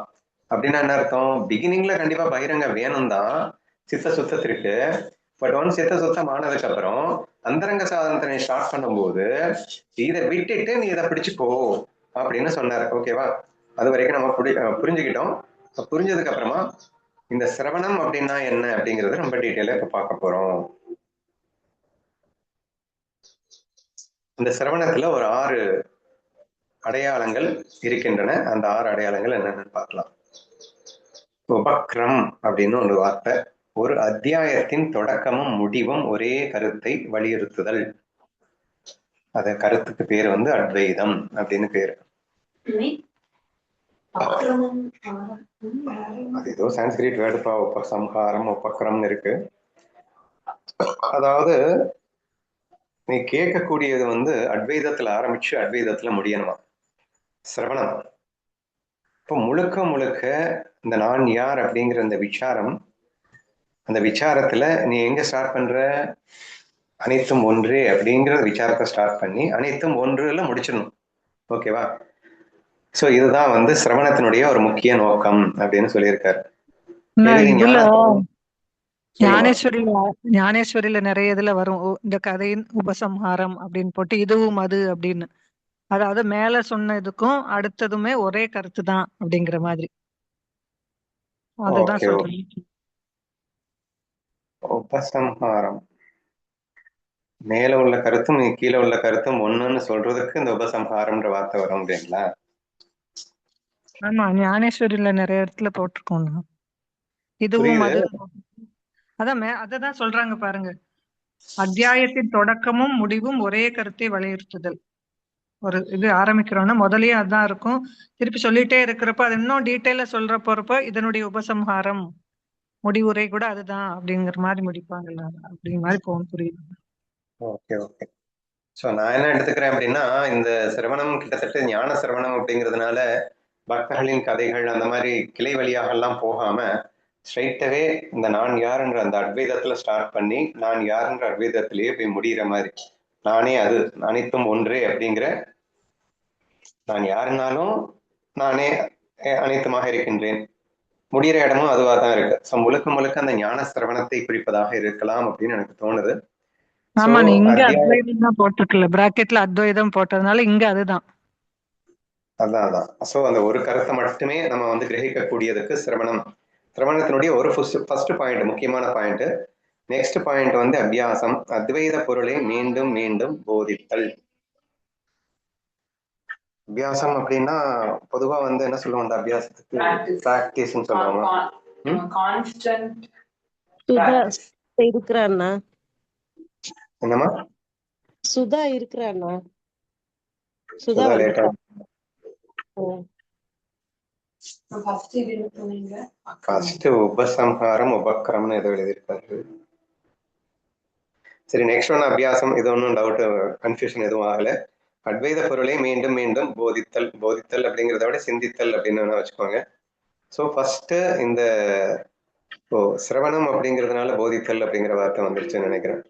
அப்படின்னா என்ன அர்த்தம்? பிகினிங்ல கண்டிப்பா பகிரங்க வேணும் தான் சித்த சுத்தத்திற்கு. பட் ஒன் சித்த சுத்தம் ஆனதுக்கு அப்புறம் அந்தரங்க சாதனத்தை நீ ஸ்டார்ட் பண்ணும்போது இதை விட்டுட்டு நீ இதை பிடிச்சுக்கோ அப்படின்னு சொன்னார். ஓகேவா? அது வரைக்கும் நம்ம புரிஞ்சுக்கிட்டோம். புரிஞ்சதுக்கு அப்புறமா இந்த சிரவணம் அப்படின்னா என்ன அப்படிங்கறத ரொம்ப டீட்டெயிலா இப்ப பார்க்க போறோம். இந்த சிரவணத்துல ஒரு 6 அடையாளங்கள் இருக்கின்றன. அந்த 6 அடையாளங்கள் என்னன்னு பார்க்கலாம். உபக்ரம் அப்படின்னு ஒரு வார்த்தை. ஒரு அத்தியாயத்தின் தொடக்கமும் முடிவும் ஒரே கருத்தை வலியுறுத்துதல். அத கருத்துக்கு பேர் வந்து அத்வைதம் அப்படின்னு பேரு. அது ஏதோ சான்ஸ்கிரிட் வேர்டுப்பா. உபசம்ஹாரம் உபக்ரம் இருக்கு. அதாவது நீ கேட்கக்கூடியது வந்து அத்வைதத்துல ஆரம்பிச்சு அத்வைதத்துல முடியணுமா சிரவணம். இப்போ முழுக்க முழுக்க இந்த நான் யார் அப்படிங்கிற அந்த விசாரம், அந்த விசாரத்துல நீ எங்க ஸ்டார்ட் பண்ற? அனைத்தும் ஒன்றே அப்படிங்கிற விசாரத்தை ஸ்டார்ட் பண்ணி அனைத்தும் ஒன்றுல முடிச்சிடணும். ஓகேவா? சோ இதுதான் வந்து சிரவணத்தினுடைய ஒரு முக்கிய நோக்கம் அப்படின்னு சொல்லியிருக்காரு. இதுல ஞானேஸ்வரியில நிறைய இதுல வரும் இந்த கதையின் உபசம்ஹாரம் அப்படின்னு போட்டு இதுவும் அது அப்படின்னு. அதாவது மேல சொன்னதுக்கும் அடுத்ததுமே ஒரே கருத்து தான் அப்படிங்கிற மாதிரி. அதுதான் சொல்றேன். உபசம்ஹாரம் மேல உள்ள கருத்தும் கீழே உள்ள கருத்தும் ஒண்ணுன்னு சொல்றதுக்கு இந்த உபசம்ஹாரம்ன்ற வார்த்தை வரும் அப்படிங்களா? ஆமா, ஞானேஸ்வரியில நிறைய இடத்துல போட்டிருக்கோம். இதுவும் அது அதான் அததான் சொல்றாங்க பாருங்க. அத்தியாயத்தின் தொடக்கமும் முடிவும் ஒரே கருத்தை வலியுறுத்துதல். ஒரு இது ஆரம்பிக்கிறோம்னா முதல்லயே அதான் இருக்கும். திருப்பி சொல்லிட்டே இருக்கிறப்ப அது இன்னும் டீட்டெயிலா சொல்ற போறப்ப இதனுடைய உபசம்ஹாரம் முடிவுரை கூட அதுதான் அப்படிங்கிற மாதிரி முடிப்பாங்கல்ல. அப்படிங்கிற மாதிரி போகும். புரியுது. Okay okay. ஸோ நான் என்ன எடுத்துக்கிறேன் அப்படின்னா இந்த சிரவணம் கிட்டத்தட்ட ஞான சிரவணம் அப்படிங்கிறதுனால பக்தர்களின் கதைகள் அந்த மாதிரி கிளை வழியாக எல்லாம் போகாம ஸ்ட்ரைட்டாவே இந்த நான் யாருன்ற அந்த அத்வைதத்துல ஸ்டார்ட் பண்ணி நான் யாருன்ற அத்வைதத்திலேயே போய் முடிகிற மாதிரி நானே அது அனைத்தும் ஒன்றே அப்படிங்கிற நான் யாருனாலும் நானே அனைத்துமாக இருக்கின்றேன் முடிகிற இடமும் அதுவா தான் இருக்கு. ஸோ முழுக்க முழுக்க அந்த ஞான சிரவணத்தை குறிப்பதாக இருக்கலாம் அப்படின்னு எனக்கு தோணுது. ஆமா, நீ இங்க அத்வைதம் தான் போட்டிருக்கல, பிராக்கெட்ல அத்வைதம் போட்டதுனால இங்க அதுதான். அதான். சோ அந்த ஒரு கருத்தை மட்டுமே நம்ம வந்து கிரகிக்க கூடியதுக்கு சிரவணத்தினுடைய ஒரு ஃபர்ஸ்ட் பாயிண்ட், முக்கியமான பாயிண்ட். நெக்ஸ்ட் பாயிண்ட் வந்து அபியாசம். அத்வைத பொருளை மீண்டும் மீண்டும் போதித்தல். அபியாசம் அப்படின்னா பொதுவா வந்து என்ன சொல்லுவோம்? அந்த அபியாசத்துக்கு பிராக்டிஸ்னு சொல்லுவாங்க. இருக்கிறான்னா என்னமா சுதா இருக்கிறான்னா சுதா லேட்டா ஃபர்ஸ்ட் உபசம்ஹாரம் உபக்ரம்னு ஏதோ எழுதியிருக்காரு. சரி, நெக்ஸ்ட் ஒன் அபியாசம். இது ஒன்றும் டவுட் கன்ஃபியூஷன் எதுவும் ஆகல. அத்வைத பொருளை மீண்டும் மீண்டும் போதித்தல் அப்படிங்கிறத விட சிந்தித்தல் அப்படின்னு வேணா வச்சுக்கோங்க. ஸோ ஃபர்ஸ்ட் இந்த சிரவணம் அப்படிங்கிறதுனால போதித்தல் அப்படிங்கிற வார்த்தை வந்துருச்சுன்னு நினைக்கிறேன்.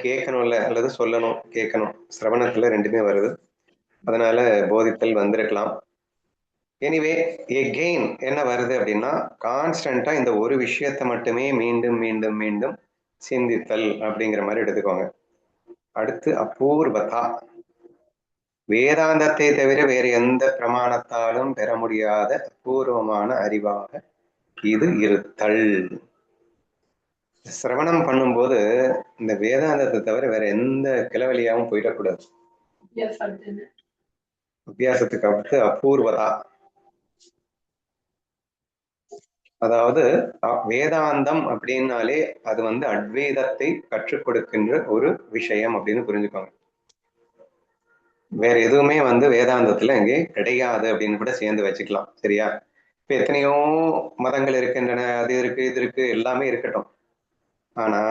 கேட்கணும்ல அல்லது சொல்லணும், கேட்கணும். சிரவணத்துல ரெண்டுமே வருது, அதனால போதித்தல் வந்திருக்கலாம். எனிவே எகெயின் என்ன வருது அப்படின்னா கான்ஸ்டன்டா இந்த ஒரு விஷயத்த மட்டுமே மீண்டும் மீண்டும் மீண்டும் சிந்தித்தல் அப்படிங்கிற மாதிரி எடுத்துக்கோங்க. அடுத்து அபூர்வதா, வேதாந்தத்தை தவிர வேறு எந்த பிரமாணத்தாலும் பெற முடியாத அபூர்வமான அறிவாக இது இருத்தல். சிரவணம் பண்ணும்போது இந்த வேதாந்தத்தை தவிர வேற எந்த கிளவழியாவும் போயிடக்கூடாது. அபியாசத்துக்கு அடுத்து அபூர்வதா, அதாவது வேதாந்தம் அப்படின்னாலே அது வந்து அத்வைதத்தை கற்றுக் கொடுக்கின்ற ஒரு விஷயம் அப்படின்னு புரிஞ்சுக்கோங்க. வேற எதுவுமே வந்து வேதாந்தத்துல இங்கே கிடையாது அப்படின்னு கூட சேர்ந்து வச்சுக்கலாம். சரியா? இப்ப எத்தனையோ மதங்கள் இருக்கின்றன, அது இருக்கு இது இருக்கு, எல்லாமே இருக்கட்டும். ஆனா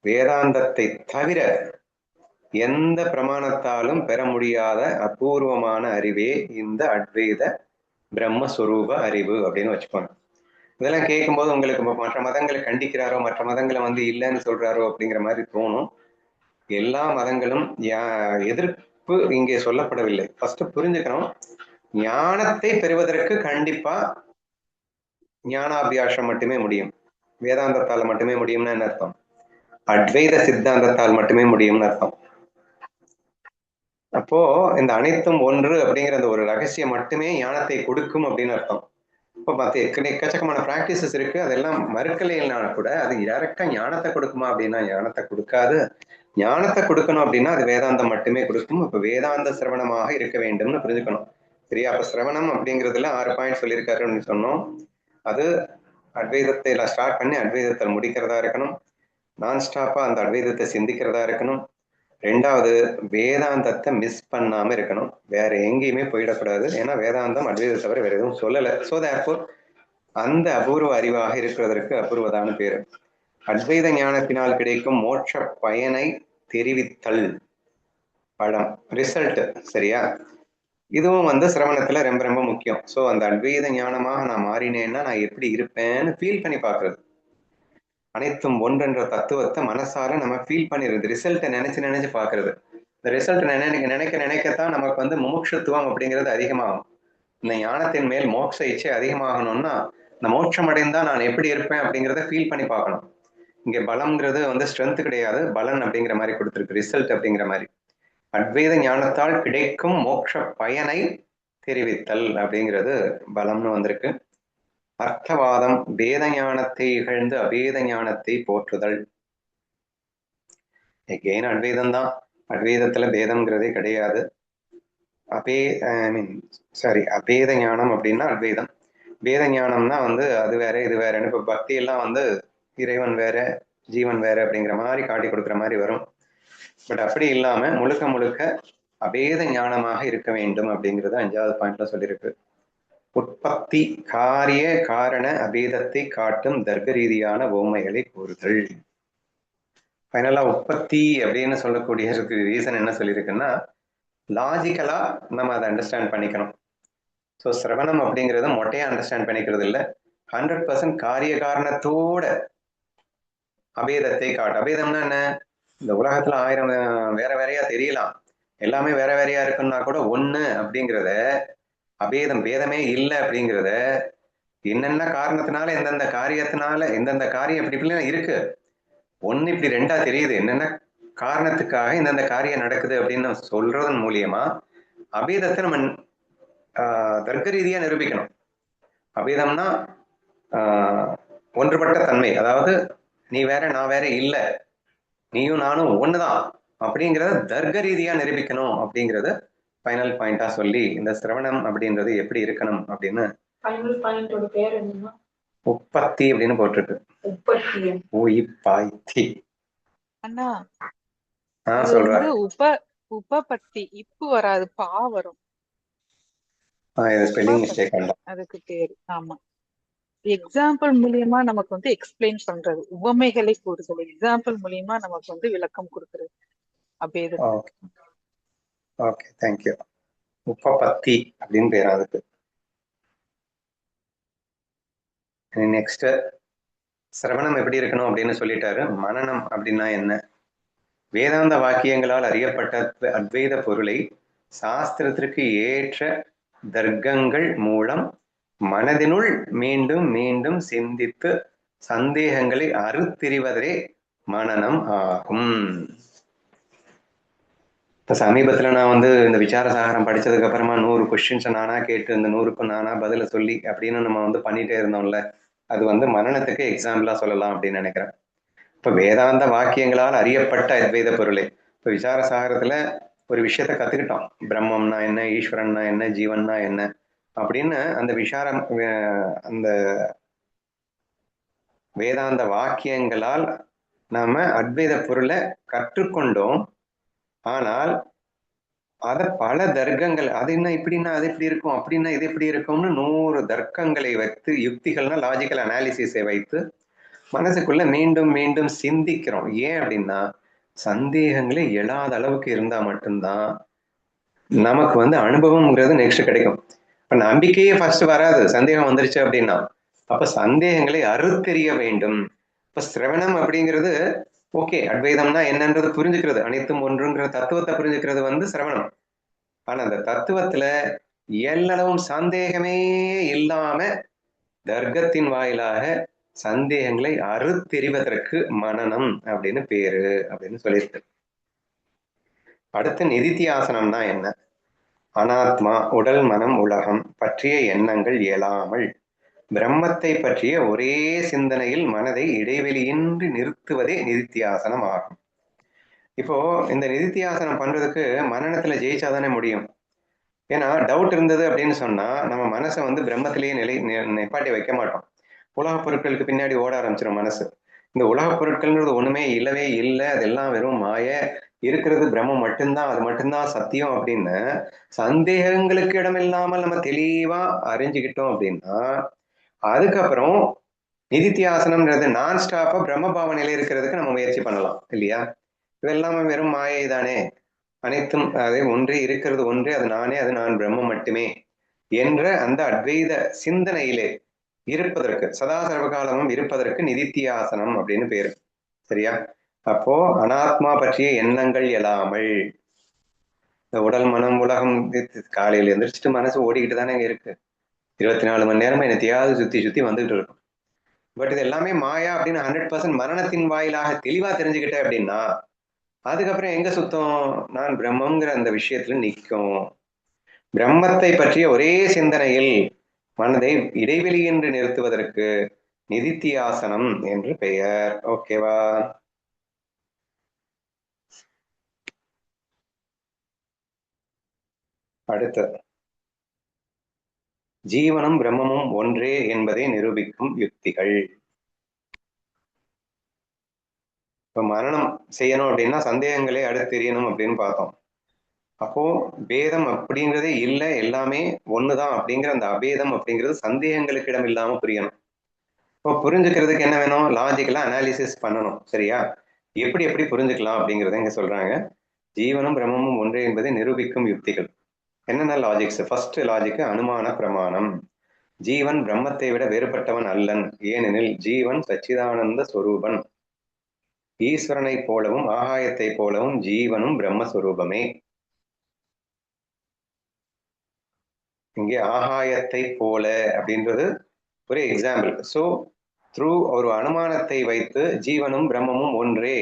வேதாந்தத்தை தவிர எந்த பிரமாணத்தாலும் பெற முடியாத அபூர்வமான அறிவே இந்த அத்வைத பிரம்மஸ்வரூப அறிவு அப்படின்னு வச்சுக்கோங்க. இதெல்லாம் கேட்கும்போது உங்களுக்கு மற்ற மதங்களை கண்டிக்கிறாரோ, மற்ற மதங்களை வந்து இல்லைன்னு சொல்றாரோ அப்படிங்கிற மாதிரி தோணும். எல்லா மதங்களும் எதிர்ப்பு இங்கே சொல்லப்படவில்லை. ஃபர்ஸ்ட் புரிஞ்சுக்கணும், ஞானத்தை பெறுவதற்கு கண்டிப்பா ஞானாபியாசம் மட்டுமே முடியும். வேதாந்தத்தால் மட்டுமே முடியும்னு என்ன அர்த்தம்? அத்வைத சித்தாந்தத்தால் மட்டுமே முடியும்னு அர்த்தம். அப்போ இந்த அனைத்தும் ஒன்று அப்படிங்கிற அந்த ஒரு ரகசியம் மட்டுமே ஞானத்தை கொடுக்கும் அப்படின்னு அர்த்தம். இப்போ மற்ற எக்கச்சக்கமான பிராக்டிசஸ் இருக்கு, அதெல்லாம் மறுக்கலைன்னா கூட அது டைரக்டா ஞானத்தை கொடுக்குமா அப்படின்னா ஞானத்தை கொடுக்காது. ஞானத்தை கொடுக்கணும் அப்படின்னா அது வேதாந்தம் மட்டுமே கொடுக்கும். இப்ப வேதாந்த சிரவணமாக இருக்க வேண்டும்னு புரிஞ்சுக்கணும். சரியா? அப்ப சிரவணம் அப்படிங்கிறதுல 6 பாயிண்ட் சொல்லியிருக்காருன்னு சொன்னோம். அது அத்வைதத்தை ஸ்டார்ட் பண்ணி அத்வைதத்தை முடிக்கிறதா இருக்கணும். நான் ஸ்டாப்பா அந்த அத்வைதத்தை சிந்திக்கிறதா இருக்கணும். 2வது வேதாந்தத்தை மிஸ் பண்ணாம இருக்கணும், வேற எங்கேயுமே போயிடக்கூடாது. ஏன்னா வேதாந்தம் அத்வைதத்தை தவிர வேற எதுவும் சொல்லலை. ஸோ தேர்ஃபோர் அந்த அபூர்வ அறிவாக இருக்கிறதற்கு அபூர்வதான பேரு. அத்வைத ஞானத்தினால் கிடைக்கும் மோட்ச பயனை தெரிவித்தல் படம் ரிசல்ட். சரியா? இதுவும் வந்து சிரவணத்துல ரொம்ப ரொம்ப முக்கியம். ஸோ அந்த அத்வைத ஞானமாக நான் மாறினேன்னா நான் எப்படி இருப்பேன்னு ஃபீல் பண்ணி பார்க்கறது. அனைத்தும் ஒன்றென்ற தத்துவத்தை மனசார நம்ம ஃபீல் பண்ணிடுறது, ரிசல்ட்டை நினைச்சு பார்க்கறது. இந்த ரிசல்ட் நினைக்கத்தான் நமக்கு வந்து முமுட்சுத்துவம் அப்படிங்கிறது அதிகமாகும். இந்த ஞானத்தின் மேல் மோட்ச இச்சை அதிகமாகணும்னா இந்த மோட்சம் அடைந்தா நான் எப்படி இருப்பேன் அப்படிங்கிறத ஃபீல் பண்ணி பார்க்கணும். இங்க பலம்ங்கிறது வந்து ஸ்ட்ரென்த் கிடையாது, பலன் அப்படிங்கிற மாதிரி கொடுத்துருக்கு, ரிசல்ட் அப்படிங்கிற மாதிரி. அத்வைத ஞானத்தால் கிடைக்கும் மோட்ச பயனை தெரிவித்தல் அப்படிங்கிறது பலம்னு வந்திருக்கு. அர்த்தவாதம் வேத ஞானத்தை இகழ்ந்து அபேத ஞானத்தை போற்றுதல். எகெயின் அத்வைதம் தான், அத்வைதத்துல பேதம்ங்கிறதே கிடையாது. அபேத ஞானம் அப்படின்னா அத்வைதம். வேத ஞானம்னா வந்து அது வேற இது வேறன்னு. இப்ப பக்தி எல்லாம் வந்து இறைவன் வேற ஜீவன் வேற அப்படிங்கிற மாதிரி காட்டி கொடுக்குற மாதிரி வரும். பட் அப்படி இல்லாம முழுக்க முழுக்க அபேத ஞானமாக இருக்க வேண்டும் அப்படிங்கிறது 5வது பாயிண்ட்ல சொல்லியிருக்கு. உற்பத்தி காரிய காரண அபேதத்தை காட்டும் தர்க்க ரீதியான ஓமைகளை கூறுதல். ஃபைனலா உற்பத்தி அப்படின்னு சொல்லக்கூடியதுக்கு ரீசன் என்ன சொல்லியிருக்குன்னா, லாஜிக்கலா நம்ம அதை அண்டர்ஸ்டாண்ட் பண்ணிக்கணும். ஸோ சிரவணம் அப்படிங்கிறது மொட்டையா அண்டர்ஸ்டாண்ட் பண்ணிக்கிறது இல்லை, 100% காரிய காரணத்தோட அபேதத்தை காட்டும். அபேதம்னா என்ன? இந்த உலகத்துல 1000 வேற வேறையா தெரியலாம், எல்லாமே வேற வேறையா இருக்குன்னா கூட ஒண்ணு அப்படிங்கிறத, அபேதம் பேதமே இல்லை அப்படிங்கிறத, என்னென்ன காரணத்தினால எந்தெந்த காரியத்தினால எந்தெந்த காரியம் இப்படி இப்படிலாம் இருக்கு, ஒண்ணு இப்படி ரெண்டா தெரியுது, என்னென்ன காரணத்துக்காக இந்தந்த காரியம் நடக்குது அப்படின்னு சொல்றதன் மூலியமா அபேதத்தை நம்ம தர்க்க ரீதியா நிரூபிக்கணும். அபேதம்னா ஒன்றுபட்ட தன்மை, அதாவது நீ வேற நான் வேற இல்லை, நீயும் நானும் ஒண்ணுதான் அப்படிங்கிறத தர்க்க ரீதியா நிரூபிக்கணும் அப்படிங்கறது ஃபைனல் பாயிண்டா சொல்லி இந்த சிரவணம் அப்படின்றது எப்படி இருக்கணும் அப்படின்னு ஃபைனல் பாயிண்டோட பேர் என்னன்னா உற்பத்தி அப்படின்னு போட்டிருக்கு. உயிப்பாய்த்தி. அண்ணா அது வந்து உபபத்தி, இப்பு வராது, பா வரும். இது ஸ்பெல்லிங் மிஸ்டேக் அதுக்கு பேரு. ஆமா, எக்ஸாம்பிள் மூலியமா நமக்கு வந்து எக்ஸ்பிளைன் பண்றது, உவமைகளை கூறுதல், எக்ஸாம்பிள் மூலியமா நமக்கு வந்து விளக்கம் கொடுக்கிறது அபேதம். Okay, thank you. உபபத்தி அப்படின்னு பேர் அதுக்கு. நெக்ஸ்ட் சிரவணம் எப்படி இருக்கணும் அப்படின்னு சொல்லிட்டாரு. மனனம் அப்படின்னா என்ன? வேதாந்த வாக்கியங்களால் அறியப்பட்ட அத்வைத பொருளை சாஸ்திரத்திற்கு ஏற்ற தர்க்கங்கள் மூலம் மனதினுள் மீண்டும் மீண்டும் சிந்தித்து சந்தேகங்களை அறுத்திரிவதே மனனம் ஆகும். இப்போ சமீபத்தில் நான் வந்து இந்த விசாரசாகரம் படித்ததுக்கு அப்புறமா 100 கொஸ்டின்ஸை நானா கேட்டு இந்த 100க்கும் நானா பதில சொல்லி அப்படின்னு நம்ம வந்து பண்ணிட்டே இருந்தோம்ல, அது வந்து மனனத்துக்கு எக்ஸாம்பிளா சொல்லலாம் அப்படின்னு நினைக்கிறேன். இப்போ வேதாந்த வாக்கியங்களால் அறியப்பட்ட அத்வைத பொருளை, இப்போ விசாரசாகரத்துல ஒரு விஷயத்த கத்துக்கிட்டோம், பிரம்மம்னா என்ன, ஈஸ்வரன்னா என்ன, ஜீவன்னா என்ன அப்படின்னு. அந்த விசாரம் அந்த வேதாந்த வாக்கியங்களால் நாம அத்வைத பொருளை கற்றுக்கொண்டோம். ஆனால் அத பல தர்க்கங்கள், அது என்ன இப்படின்னா அது எப்படி இருக்கும், அப்படின்னா இது எப்படி இருக்கும்னு 100 தர்க்கங்களை வைத்து, யுக்திகள்னா லாஜிக்கல் அனாலிசிஸை வைத்து மனசுக்குள்ள மீண்டும் மீண்டும் சிந்திக்கிறோம். ஏன் அப்படின்னா சந்தேகங்களே எழாத அளவுக்கு இருந்தா மட்டும்தான் நமக்கு வந்து அனுபவம்ங்கிறது நெக்ஸ்ட் கிடைக்கும். இப்ப நம்பிக்கையே ஃபர்ஸ்ட் வராது, சந்தேகம் வந்துருச்சு அப்படின்னா அப்ப சந்தேகங்களை அறுத்தெறிய வேண்டும். இப்ப சிரவணம் அப்படிங்கிறது ஓகே, அத்வைதம்னா என்னன்றது புரிஞ்சுக்கிறது, அனைத்தும் ஒன்றுங்கிற தத்துவத்தை புரிஞ்சுக்கிறது வந்து சிரவணம். ஆனா அந்த தத்துவத்துல எல்லளவும் சந்தேகமே இல்லாம தர்க்கத்தின் வாயிலாக சந்தேகங்களை அறுத்தெறிவதற்கு மனனம் அப்படின்னு பேரு அப்படின்னு சொல்லியிருக்கு. அடுத்து நிதித்தியாசனம்னா என்ன? அனாத்மா, உடல், மனம், உலகம் பற்றிய எண்ணங்கள் இயலாமல் பிரம்மத்தை பற்றிய ஒரே சிந்தனையில் மனதை இடைவெளியின்றி நிறுத்துவதே நிதித்தியாசனம் ஆகும். இப்போ இந்த நிதித்தியாசனம் பண்றதுக்கு மனநத்துல ஜெயிச்சாதானே முடியும். ஏன்னா டவுட் இருந்தது அப்படின்னு சொன்னா நம்ம மனசை வந்து பிரம்மத்திலேயே நிப்பாட்டி வைக்க மாட்டோம். உலக பொருட்களுக்கு பின்னாடி ஓட ஆரம்பிச்சிடும் மனசு. இந்த உலக பொருட்கள்ன்றது ஒண்ணுமே இல்லவே இல்லை, அதெல்லாம் வெறும் மாய, இருக்கிறது பிரம்மம் மட்டும்தான், அது மட்டும்தான் சத்தியம் அப்படின்னு சந்தேகங்களுக்கு இடமில்லாமல் நம்ம தெளிவா அறிஞ்சுக்கிட்டோம் அப்படின்னா அதுக்கப்புறம் நிதித்தியாசனம்ன்றது நான் ஸ்டாப்பா பிரம்ம பாவனையில இருக்கிறதுக்கு நம்ம முயற்சி பண்ணலாம் இல்லையா? இதெல்லாமே வெறும் மாயை தானே, அனைத்தும் அதே ஒன்றே, இருக்கிறது ஒன்றே, அது நானே, அது நான் பிரம்மம் மட்டுமே என்ற அந்த அத்வைத சிந்தனையிலே இருப்பதற்கு, சதா சர்வகாலமும் இருப்பதற்கு நிதித்தியாசனம் அப்படின்னு பேரு. சரியா? அப்போ அனாத்மா பற்றிய எண்ணங்கள் எழாமல், இந்த உடல், மனம், உலகம் காலையில எந்திரிச்சிட்டு மனசு ஓடிக்கிட்டு தானே இருக்கு. 24 மணி நேரமா என்னத்தையாவது சுத்தி சுத்தி வந்துகிட்டு இருக்கும். பட் இது எல்லாமே மாயா அப்படின்னு 100% மரணத்தின் வாயிலாக தெளிவா தெரிஞ்சுக்கிட்டேன் அப்படின்னா அதுக்கப்புறம் எங்க சுத்தம்? நான் பிரம்மங்கிற அந்த விஷயத்துல நிற்கும். பிரம்மத்தை பற்றிய ஒரே சிந்தனையில் மனதை இடைவெளியின்றி நிறுத்துவதற்கு நிதித்தியாசனம் என்று பெயர். ஓகேவா? அடுத்து ஜீவனும் பிரம்மமும் ஒன்றே என்பதை நிரூபிக்கும் யுக்திகள். இப்ப மரணம் செய்யணும் அப்படின்னா சந்தேகங்களே அடுத்து தெரியணும் அப்படின்னு பார்த்தோம். அப்போ பேதம் அப்படிங்கிறதே இல்லை, எல்லாமே ஒண்ணுதான் அப்படிங்கிற அந்த அபேதம் அப்படிங்கிறது சந்தேகங்களுக்கு இடம் இல்லாம புரியணும். இப்போ புரிஞ்சுக்கிறதுக்கு என்ன வேணும்? லாஜிக்கலா அனாலிசிஸ் பண்ணணும். சரியா? எப்படி எப்படி புரிஞ்சுக்கலாம் அப்படிங்கிறத இங்க சொல்றாங்க. ஜீவனும் பிரம்மமும் ஒன்றே என்பதை நிரூபிக்கும் யுக்திகள். என்னென்ன லாஜிக்ஸ்? ஃபர்ஸ்ட் லாஜிக் அனுமான பிரமாணம். ஜீவன் பிரம்மத்தை விட வேறுபட்டவன் அல்லன், ஏனெனில் ஜீவன் சச்சிதானந்த ஸ்வரூபன். ஈஸ்வரனை போலவும் ஆகாயத்தை போலவும் ஜீவனும் பிரம்மஸ்வரூபமே. இங்கே ஆகாயத்தை போல அப்படின்றது ஒரு எக்ஸாம்பிள். ஸோ த்ரூ ஒரு அனுமானத்தை வைத்து ஜீவனும் பிரம்மமும் ஒன்றே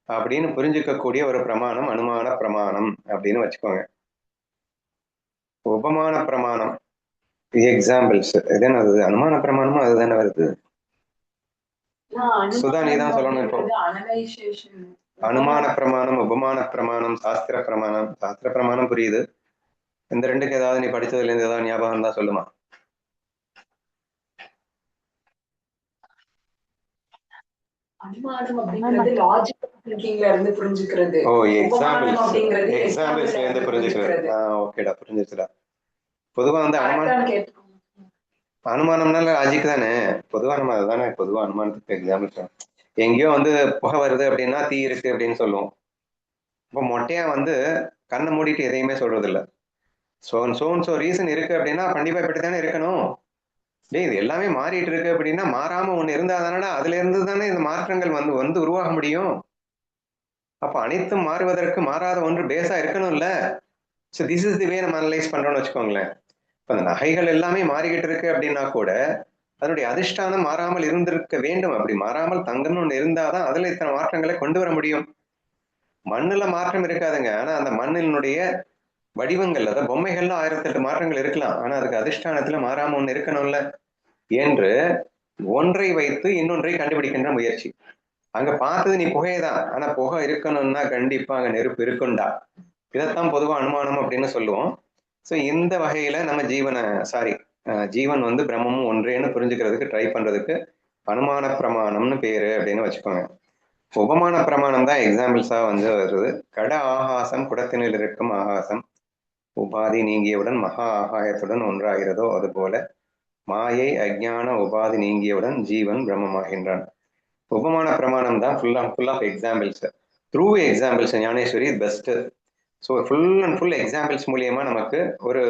அப்படின்னு புரிஞ்சுக்கக்கூடிய ஒரு பிரமாணம் அனுமான பிரமாணம் அப்படின்னு வச்சுக்கோங்க. உபமான பிரமாணம் எக்ஸாம்பிள்ஸ் எதுன்னு அது அனுமான பிரமாணமும் அதுதானே வருது. சுதா நீ தான் சொல்லணும். இப்போ அனுமான பிரமாணம், உபமான பிரமாணம், சாஸ்திர பிரமாணம். சாஸ்திர பிரமாணம் புரியுது. இந்த ரெண்டுக்கு ஏதாவது நீ படிச்சதுல இருந்து ஏதாவது ஞாபகம் இருந்தா சொல்லுமா? அனுமானம் அப்படிங்கிறது லாஜிக்கல் திங்கிங்ல இருந்து புரிஞ்சுக்கிறது. ஓ, எக்ஸாம்பிள்ஸ்ல இருந்து புரிஞ்சுக்கிறது. ஓகேடா, புரிஞ்சிச்சுடா. பொதுவா வந்து அனுமானம்னால லாஜிக் தானே. பொதுவா நம்ம அதுதானே பொதுவா அனுமானத்துக்கு எக்ஸாம்பிள். எங்கேயோ வந்து புகை வருது அப்படின்னா தீ இருக்கு அப்படின்னு சொல்லுவோம். இப்போ மொட்டையா வந்து கண்ணை மூடிட்டு எதையுமே சொல்றது இல்லை. சோ ரீசன் இருக்கு அப்படின்னா கண்டிப்பா இப்படி தானே இருக்கணும். இது எல்லாமே மாறிட்டு இருக்கு அப்படின்னா மாறாம ஒண்ணு இருந்தா தானடா அதுல இருந்து தானே இந்த மாற்றங்கள் வந்து வந்து உருவாக முடியும். அப்ப அனைத்தும் மாறுவதற்கு மாறாத ஒன்று பேஸா இருக்கணும்ல. ஸோ திஸ் இஸ் தி வே நம்ம அனலைஸ் பண்றோம்னு வச்சுக்கோங்களேன். இப்போ அந்த நகைகள் எல்லாமே மாறிக்கிட்டு இருக்கு அப்படின்னா கூட அதனுடைய அதிஷ்டானம் மாறாமல் இருந்திருக்க வேண்டும். அப்படி மாறாமல் தங்கம்னு ஒண்ணு இருந்தாதான் அதுல இத்தனை மாற்றங்களை கொண்டு வர முடியும். மண்ணுல மாற்றம் இருக்காதுங்க. ஆனா அந்த மண்ணினுடைய வடிவங்கள், அதாவது பொம்மைகள்ல 1008 மாற்றங்கள் இருக்கலாம். ஆனா அதுக்கு அதிஷ்டானத்துல மாறாம ஒண்ணு இருக்கணும்ல என்று ஒன்றை வைத்து இன்னொன்றை கண்டுபிடிக்கின்ற முயற்சி. அங்க பார்த்தது நீ புகையதான், ஆனா புகை இருக்கணும்னா கண்டிப்பா அங்க நெருப்பு இருக்குண்டா. இதைத்தான் பொதுவா அனுமானம் அப்படின்னு சொல்லுவோம். ஸோ இந்த வகையில நம்ம ஜீவன் வந்து பிரம்மமும் ஒன்றேன்னு புரிஞ்சுக்கிறதுக்கு ட்ரை பண்றதுக்கு அனுமான பிரமாணம்னு பேரு அப்படின்னு வச்சுக்கோங்க. உபமான பிரமாணம் தான் எக்ஸாம்பிள்ஸா வந்து வருது. கட ஆகாசம் குடத்தினில் இருக்கும் ஆகாசம் உபாதி நீங்கியவுடன் மகா ஆகாயத்துடன் ஒன்றாகிறதோ அதுபோல மாயை அஜ்ஞான உபாதி நீங்கியவுடன் ஜீவன் பிரம்மமாகின்றான். உபமான பிரமாணம் தான் full of examples. Through examples Dnyaneshwari best. So full and full examples மூலியமா நமக்கு ஒரு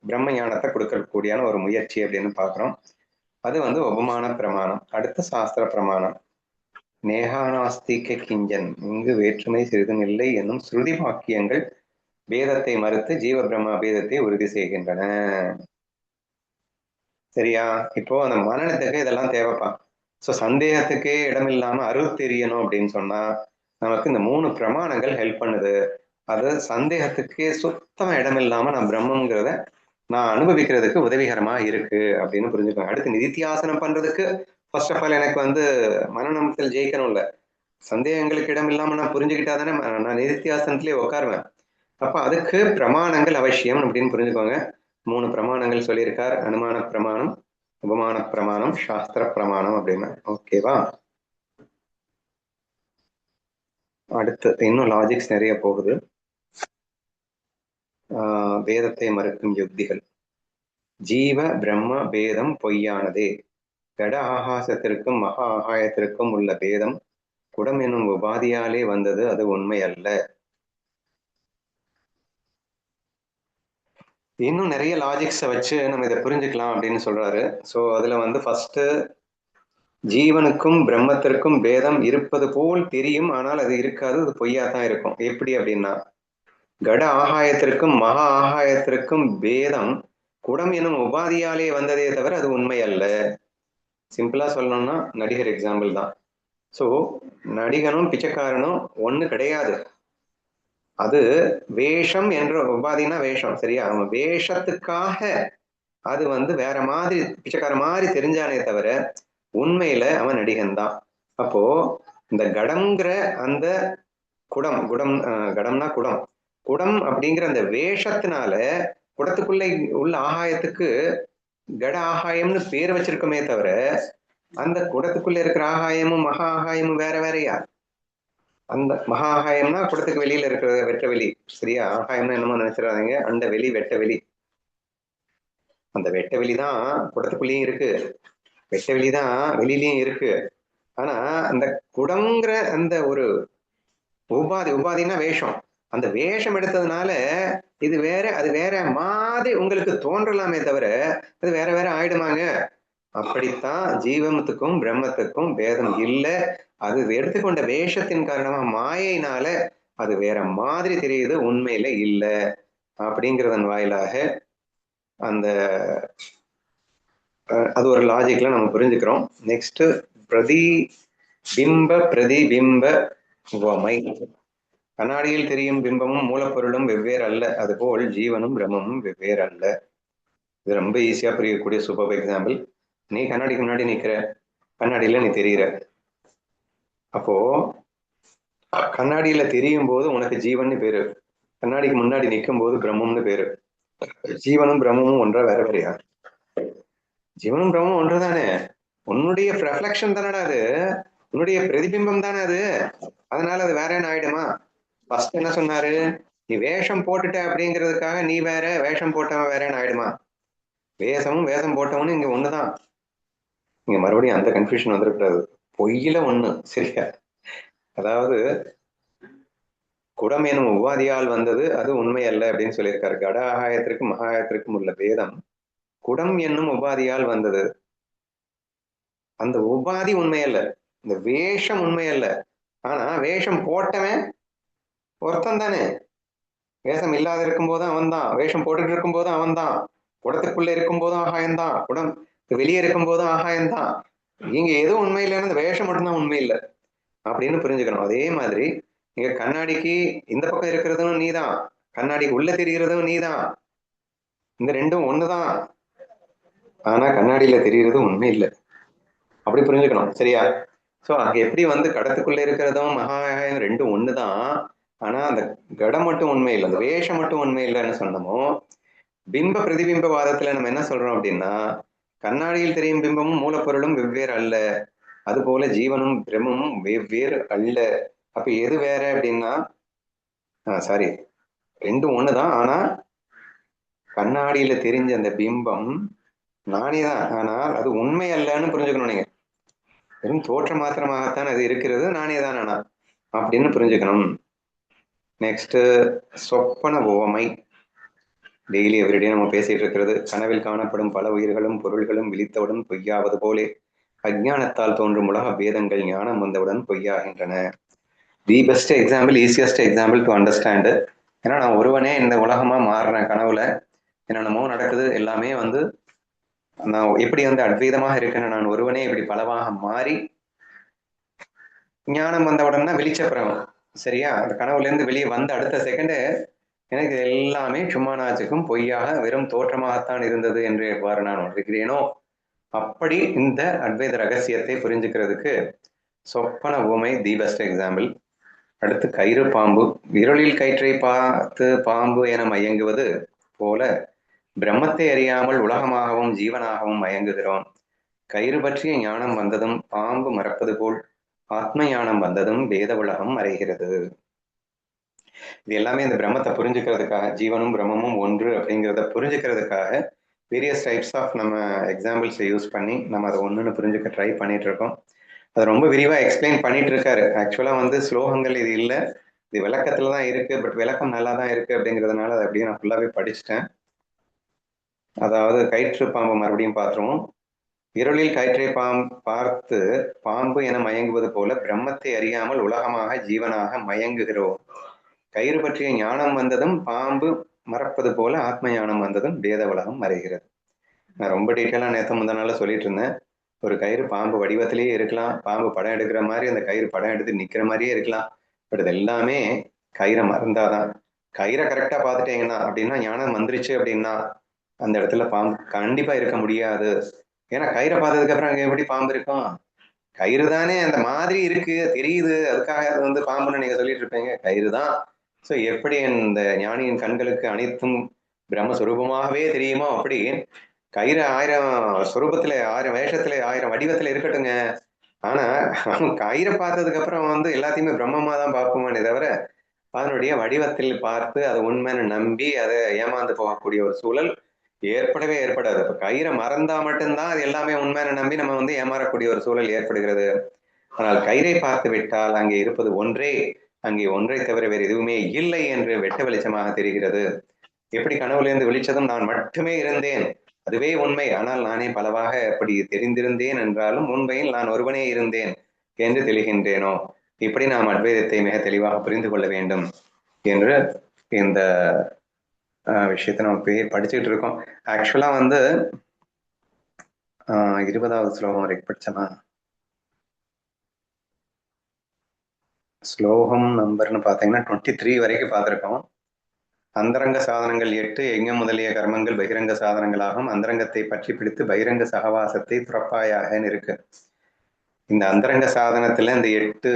பிரம்ம ஞானத்தை கொடுக்கக்கூடியான ஒரு முயற்சி அப்படின்னு பார்க்குறோம். அது வந்து உபமான பிரமாணம். அடுத்த சாஸ்திர பிரமாணம். நேகானாஸ்திக கிஞ்சன், இங்கு வேற்றுமை சிறிதும் இல்லை என்னும் ஸ்ருதி வாக்கியங்கள் பேதத்தை மறுத்து ஜீவ பிரம்ம பேதத்தை உறுதி செய்கின்றன. சரியா? இப்போ அந்த மனநத்துக்கு இதெல்லாம் தேவைப்பா. ஸோ சந்தேகத்துக்கே இடம் இல்லாம அருள் தெரியணும் அப்படின்னு சொன்னா நமக்கு இந்த 3 பிரமாணங்கள் ஹெல்ப் பண்ணுது. அது சந்தேகத்துக்கே சுத்தமா இடம் இல்லாம நான் பிரம்மங்கிறத நான் அனுபவிக்கிறதுக்கு உதவிகரமா இருக்கு அப்படின்னு புரிஞ்சுக்கோங்க. அடுத்து நிதித்தியாசனம் பண்றதுக்கு ஃபர்ஸ்ட் ஆஃப் ஆல் எனக்கு வந்து மனநம்பத்தில் ஜெயிக்கணும் இல்ல, சந்தேகங்களுக்கு இடம் இல்லாம நான் புரிஞ்சுக்கிட்டாதானே நான் நிதித்தியாசனத்திலே உட்காருவேன். அப்ப அதுக்கு பிரமாணங்கள் அவசியம் அப்படின்னு புரிஞ்சுக்கோங்க. 3 பிரமாணங்கள் சொல்லியிருக்கார். அனுமான பிரமாணம், உபமான பிரமாணம், சாஸ்திர பிரமாணம் அப்படின்னு. ஓகேவா? அடுத்து இன்னும் லாஜிக்ஸ் நிறைய போகுது. வேதத்தை மறுக்கும் யுக்திகள். ஜீவ பிரம்ம பேதம் பொய்யானதே. கட ஆகாசத்திற்கும் மகா ஆகாயத்திற்கும் உள்ள பேதம் குடம் என்னும் உபாதியாலே வந்தது, அது உண்மை அல்ல. இன்னும் நிறைய லாஜிக்ஸை வச்சு நம்ம இதை புரிஞ்சுக்கலாம் அப்படின்னு சொல்றாரு. ஸோ அதுல வந்து ஃபர்ஸ்ட் ஜீவனுக்கும் பிரம்மத்திற்கும் பேதம் இருப்பது போல் தெரியும், ஆனால் அது இருக்காது, அது பொய்யா தான் இருக்கும். எப்படி அப்படின்னா, கட ஆகாயத்திற்கும் மகா ஆகாயத்திற்கும் பேதம் குடம் எனும் உபாதியாலே வந்ததே தவிர அது உண்மை அல்ல. சிம்பிளா சொல்லணும்னா நடிகர் எக்ஸாம்பிள் தான். ஸோ நடிகனும் பிச்சைக்காரனும் ஒண்ணு கிடையாது. அது வேஷம் என்ற உபாதினா வேஷம், சரியா? அவன் வேஷத்துக்காக அது வந்து வேற மாதிரி பிச்சைக்கார மாதிரி தெரிஞ்சானே தவிர உண்மையில அவன் நடிகன் தான். அப்போ இந்த கடம்ங்கிற அந்த குடம், கடம்னா குடம், குடம் அப்படிங்கிற அந்த வேஷத்தினால குடத்துக்குள்ள உள்ள ஆகாயத்துக்கு கட ஆகாயம்னு பேர் வச்சிருக்கோமே தவிர அந்த குடத்துக்குள்ள இருக்கிற ஆகாயமும் மகா ஆகாயமும் வேற வேறையா? அந்த மகா ஆகாயம்னா குடத்துக்கு வெளியில இருக்கிற வெட்ட வெளி, சரியா? ஆகாயம்னா என்னமோ நினைச்சிடாதீங்க, அந்த வெளி வெட்ட வெளி. அந்த வெட்ட வெளிதான் குடத்துக்குள்ளேயும் இருக்கு, வெட்ட வெளிதான் வெளியிலயும் இருக்கு. ஆனா அந்த குடங்கிற அந்த ஒரு உபாதினா வேஷம், அந்த வேஷம் எடுத்ததுனால இது வேற அது வேற மாதிரி உங்களுக்கு தோன்றலாமே தவிர அது வேற வேற ஆயிடுமாங்க? அப்படித்தான் ஜீவத்துக்கும் பிரம்மத்துக்கும் பேதம் இல்லை. அது எடுத்துக்கொண்ட வேஷத்தின் காரணமா மாயினால அது வேற மாதிரி தெரியுது, உண்மையில இல்லை அப்படிங்கிறதன் வாயிலாக அந்த அது ஒரு லாஜிக்ல நம்ம புரிஞ்சுக்கிறோம். நெக்ஸ்ட் பிரதிபிம்ப உவமை. கண்ணாடியில் தெரியும் பிம்பமும் மூலப்பொருளும் வெவ்வேறு அல்ல, அதுபோல் ஜீவனும் பிரம்மமும் வெவ்வேறு அல்ல. இது ரொம்ப ஈஸியா புரியக்கூடிய சூப்பர் எக்ஸாம்பிள். நீ கண்ணாடிக்கு முன்னாடி நிக்கிற, கண்ணாடியில நீ தெரியுற. அப்போ கண்ணாடியில தெரியும் போது உனக்கு ஜீவன் பேரு, கண்ணாடிக்கு முன்னாடி நிற்கும் போது பிரம்மம்னு பேரு. ஜீவனும் பிரம்மமும் ஒன்றா வேற வேறையா? ஜீவனும் பிரம்மமும் ஒன்றுதானே, உன்னுடைய ரெஃப்ளெக்ஷன் தானடா அது, உன்னுடைய பிரதிபிம்பம் தானே அது, அதனால அது வேற என்ன ஆயிடுமா? ஃபர்ஸ்ட் என்ன சொன்னாரு, நீ வேஷம் போட்டுட்ட அப்படிங்கிறதுக்காக நீ வேற, வேஷம் போட்டவன் வேறன்னு ஆயிடுமா? வேஷமும் வேஷம் போட்டவனும் இங்க ஒண்ணுதான். இங்க மறுபடியும் அந்த கன்ஃபியூஷன் வந்துடக்கூடாது, பொய்யில ஒண்ணு, சரியா? அதாவது குடம் எனும் உபாதியால் வந்தது, அது உண்மை அல்ல அப்படின்னு சொல்லியிருக்காரு. கட ஆகாயத்திற்கும் மகாயத்திற்கும் உள்ள பேதம் குடம் என்னும் உபாதியால் வந்தது, அந்த உபாதி உண்மை அல்ல, இந்த வேஷம் உண்மை அல்ல. ஆனா வேஷம் போட்டவன் ஒருத்தன் தானே, வேஷம் இல்லாத இருக்கும் போதும் அவன் தான், வேஷம் போட்டுட்டு இருக்கும் போதும் அவன் தான், குடத்துக்குள்ள இருக்கும் போதும் ஆகாயம்தான், குடம் வெளியே இருக்கும் போதும் ஆகாயம்தான். இங்க எதுவும் உண்மை இல்லைன்னு இந்த வேஷம் மட்டும்தான் உண்மை இல்லை அப்படின்னு புரிஞ்சுக்கணும். அதே மாதிரி இங்க கண்ணாடிக்கு இந்த பக்கம் இருக்கிறதும் நீதான், கண்ணாடிக்கு உள்ள தெரிகிறதும் நீதான், இந்த ரெண்டும் ஒண்ணுதான். ஆனா கண்ணாடியில தெரிகிறது உண்மை இல்லை, அப்படி புரிஞ்சுக்கணும், சரியா? சோ அங்க எப்படி வந்து கடத்துக்குள்ள இருக்கிறதும் மகாயம் ரெண்டும் ஒண்ணுதான், ஆனா அந்த கடம் மட்டும் உண்மை இல்லை, அந்த வேஷம் மட்டும் உண்மை இல்லைன்னு சொன்னமோ, பிம்ப பிரதிபிம்ப வாதத்துல நம்ம என்ன சொல்றோம் அப்படின்னா, கண்ணாடியில் தெரியும் பிம்பமும் மூலப்பொருளும் வெவ்வேறு அல்ல, அது போல ஜீவனும் பிரம்மமும் வெவ்வேறு அல்ல. அப்ப எது வேற அப்படின்னா, சாரி, ரெண்டும் ஒண்ணுதான், ஆனா கண்ணாடியில தெரிஞ்ச அந்த பிம்பம் நானே தான், ஆனால் அது உண்மை அல்லன்னு புரிஞ்சுக்கணும். நீங்க வெறும் தோற்ற மாத்திரமாகத்தான் அது இருக்கிறது, நானே தான் ஆனா அப்படின்னு புரிஞ்சுக்கணும். நெக்ஸ்ட் சொப்பன உவமை. டெய்லி எவ்ரிடே நம்ம பேசிட்டு இருக்கிறது. கனவில் காணப்படும் பல உயிர்களும் பொருள்களும் விழித்தவுடன் பொய்யாவது போலே அஜ்ஞானத்தால் தோன்றும் உலக பேதங்கள் ஞானம் வந்தவுடன் பொய்யாகின்றன. The best example, easiest example to understand. ஏன்னா நான் ஒருவனே இந்த உலகமா மாறுறேன் கனவுல, என்னென்னமோ நடக்குது, எல்லாமே வந்து நான் எப்படி வந்து அத்வைதமாக இருக்கேன்னு நான் ஒருவனே இப்படி பலவாக மாறி ஞானம் வந்தவுடன் தான் வெளிச்சப்புறம். சரியா? அந்த கனவுல இருந்து வெளியே வந்த அடுத்த செகண்டு எனக்கு எல்லாமே சும்மானாச்சுக்கும் பொய்யாக வெறும் தோற்றமாகத்தான் இருந்தது என்று எவ்வாறு நான் உணர்கிறேனோ அப்படி இந்த அத்வைத ரகசியத்தை புரிஞ்சுக்கிறதுக்கு சொப்பன ஊமை தி பெஸ்ட் எக்ஸாம்பிள். அடுத்து கயிறு பாம்பு. இருளில் கயிற்றை பார்த்து பாம்பு என மயங்குவது போல பிரம்மத்தை அறியாமல் உலகமாகவும் ஜீவனாகவும் மயங்குகிறோம். கயிறு பற்றிய ஞானம் வந்ததும் பாம்பு மறப்பது போல் ஆத்ம ஞானம் வந்ததும் வேத உலகம் மறைகிறது. இது எல்லாமே இந்த பிரம்மத்தை புரிஞ்சுக்கிறதுக்காக, ஜீவனும் பிரம்மமும் ஒன்று அப்படிங்கிறத புரிஞ்சுக்கிறதுக்காக வேரியஸ் டைப்ஸ் ஆஃப் நம்ம எக்ஸாம்பிள்ஸை யூஸ் பண்ணி நம்ம அதை ஒன்றுன்னு புரிஞ்சுக்க ட்ரை பண்ணிட்டு இருக்கோம். அதை ரொம்ப விரிவாக எக்ஸ்பிளைன் பண்ணிட்டு இருக்காரு. ஆக்சுவலாக வந்து ஸ்லோகங்கள் இது இல்லை, இது விளக்கத்துல தான் இருக்கு. பட் விளக்கம் நல்லா தான் இருக்கு அப்படிங்கிறதுனால அதை அப்படியே நான் ஃபுல்லாகவே படிச்சுட்டேன். அதாவது கயிற்று பாம்பு மறுபடியும் பார்த்துருவோம். இருளில் கயிற்றை பார்த்து பாம்பு என மயங்குவது போல பிரம்மத்தை அறியாமல் உலகமாக ஜீவனாக மயங்குகிறோம். கயிறு பற்றிய ஞானம் வந்ததும் பாம்பு மறப்பது போல ஆத்ம ஞானம் வந்ததும் வேத உலகம் மறைகிறது. நான் ரொம்ப டீட்டெயிலாக நேற்று முந்தா நாள் சொல்லிட்டு இருந்தேன். ஒரு கயிறு பாம்பு வடிவத்திலேயே இருக்கலாம், பாம்பு படம் எடுக்கிற மாதிரி அந்த கயிறு படம் எடுத்து நிற்கிற மாதிரியே இருக்கலாம். பட் இது எல்லாமே கயிறை மறந்தாதான். கயிறை கரெக்டாக பார்த்துட்டீங்கன்னா அப்படின்னா ஞானம் வந்துருச்சு அப்படின்னா அந்த இடத்துல பாம்பு கண்டிப்பா இருக்க முடியாது. ஏன்னா கயிறை பார்த்ததுக்கு அப்புறம் அங்கே எப்படி பாம்பு இருக்கும்? கயிறு தானே அந்த மாதிரி இருக்கு, தெரியுது, அதுக்காக அது வந்து பாம்புன்னு நீங்க சொல்லிட்டு இருப்பீங்க. கயிறு தான். ஸோ எப்படி இந்த ஞானியின் கண்களுக்கு அனைத்தும் பிரம்மஸ்வரூபமாகவே தெரியுமோ அப்படி கயிறு 1000 ஸ்வரூபத்துல 1000 வேஷத்துல 1000 வடிவத்துல இருக்கட்டுங்க. ஆனா கயிறை பார்த்ததுக்கு அப்புறம் வந்து எல்லாத்தையுமே பிரம்மமா தான் பார்ப்போமே தவிர அதனுடைய வடிவத்தில் பார்த்து அதை உண்மைன்னு நம்பி அதை ஏமாந்து போகக்கூடிய ஒரு சூழல் ஏற்படவே ஏற்படாது. இப்ப கயிறை மறந்தா மட்டும்தான் அது எல்லாமே உண்மைன்னு நம்பி நம்ம வந்து ஏமாறக்கூடிய ஒரு சூழல் ஏற்படுகிறது. ஆனால் கயிறை பார்த்து விட்டால் அங்கே இருப்பது ஒன்றே, அங்கே ஒன்றை தவிர வேறு எதுவுமே இல்லை என்று வெட்ட வெளிச்சமாக தெரிகிறது. எப்படி கனவுலேருந்து வெளிச்சதும் நான் மட்டுமே இருந்தேன், அதுவே உண்மை, ஆனால் நானே பலவாக அப்படி தெரிந்திருந்தேன் என்றாலும் உண்மையில் நான் ஒருவனே இருந்தேன் என்று தெளிகின்றேனோ, இப்படி நாம் அத்வைதத்தை மிக தெளிவாக புரிந்து கொள்ள வேண்டும் என்று இந்த விஷயத்தை நம்ம படிச்சுட்டு இருக்கோம். ஆக்சுவலா வந்து 20வது ஸ்லோகம் வரைக்கும் படிச்சனா, ஸ்லோகம் நம்பர்னு பார்த்தீங்கன்னா 23 வரைக்கும் பார்த்துருக்கோம். அந்தரங்க சாதனங்கள் 8 எங்கம் முதலிய கர்மங்கள் பகிரங்க சாதனங்களாகும். அந்தரங்கத்தை பற்றி பிடித்து பகிரங்க சகவாசத்தை துறப்பாயாகன்னு இருக்கு. இந்த அந்தரங்க சாதனத்துல இந்த 8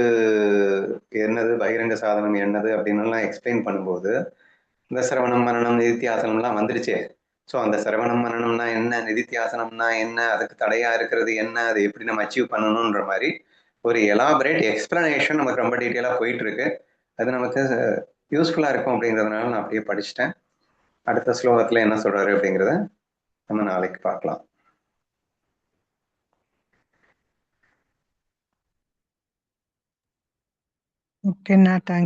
என்னது, பகிரங்க சாதனம் என்னது அப்படின்னு எக்ஸ்பிளைன் பண்ணும்போது இந்த சிரவணம் மனனம் நிதித்தியாசனம்லாம் வந்துடுச்சே. ஸோ அந்த சிரவணம் மனனம்னா என்ன, நிதித்தியாசனம்னா என்ன, அதுக்கு தடையா இருக்கிறது என்ன, அதை எப்படி நம்ம அச்சீவ் பண்ணணுன்ற மாதிரி ஒரு எலாபரேட் எக்ஸ்பிளனேஷன் நமக்கு ரொம்ப டீட்டெயிலாக போயிட்டு இருக்கு. அது நமக்கு யூஸ்ஃபுல்லாக இருக்கும் அப்படிங்கிறதுனால நான் அப்படியே படிச்சுட்டேன். அடுத்த ஸ்லோகத்தில் என்ன சொல்றாரு அப்படிங்கிறத நம்ம நாளைக்கு பார்க்கலாம். ஓகேண்ணா, தேங்க்ஸ்.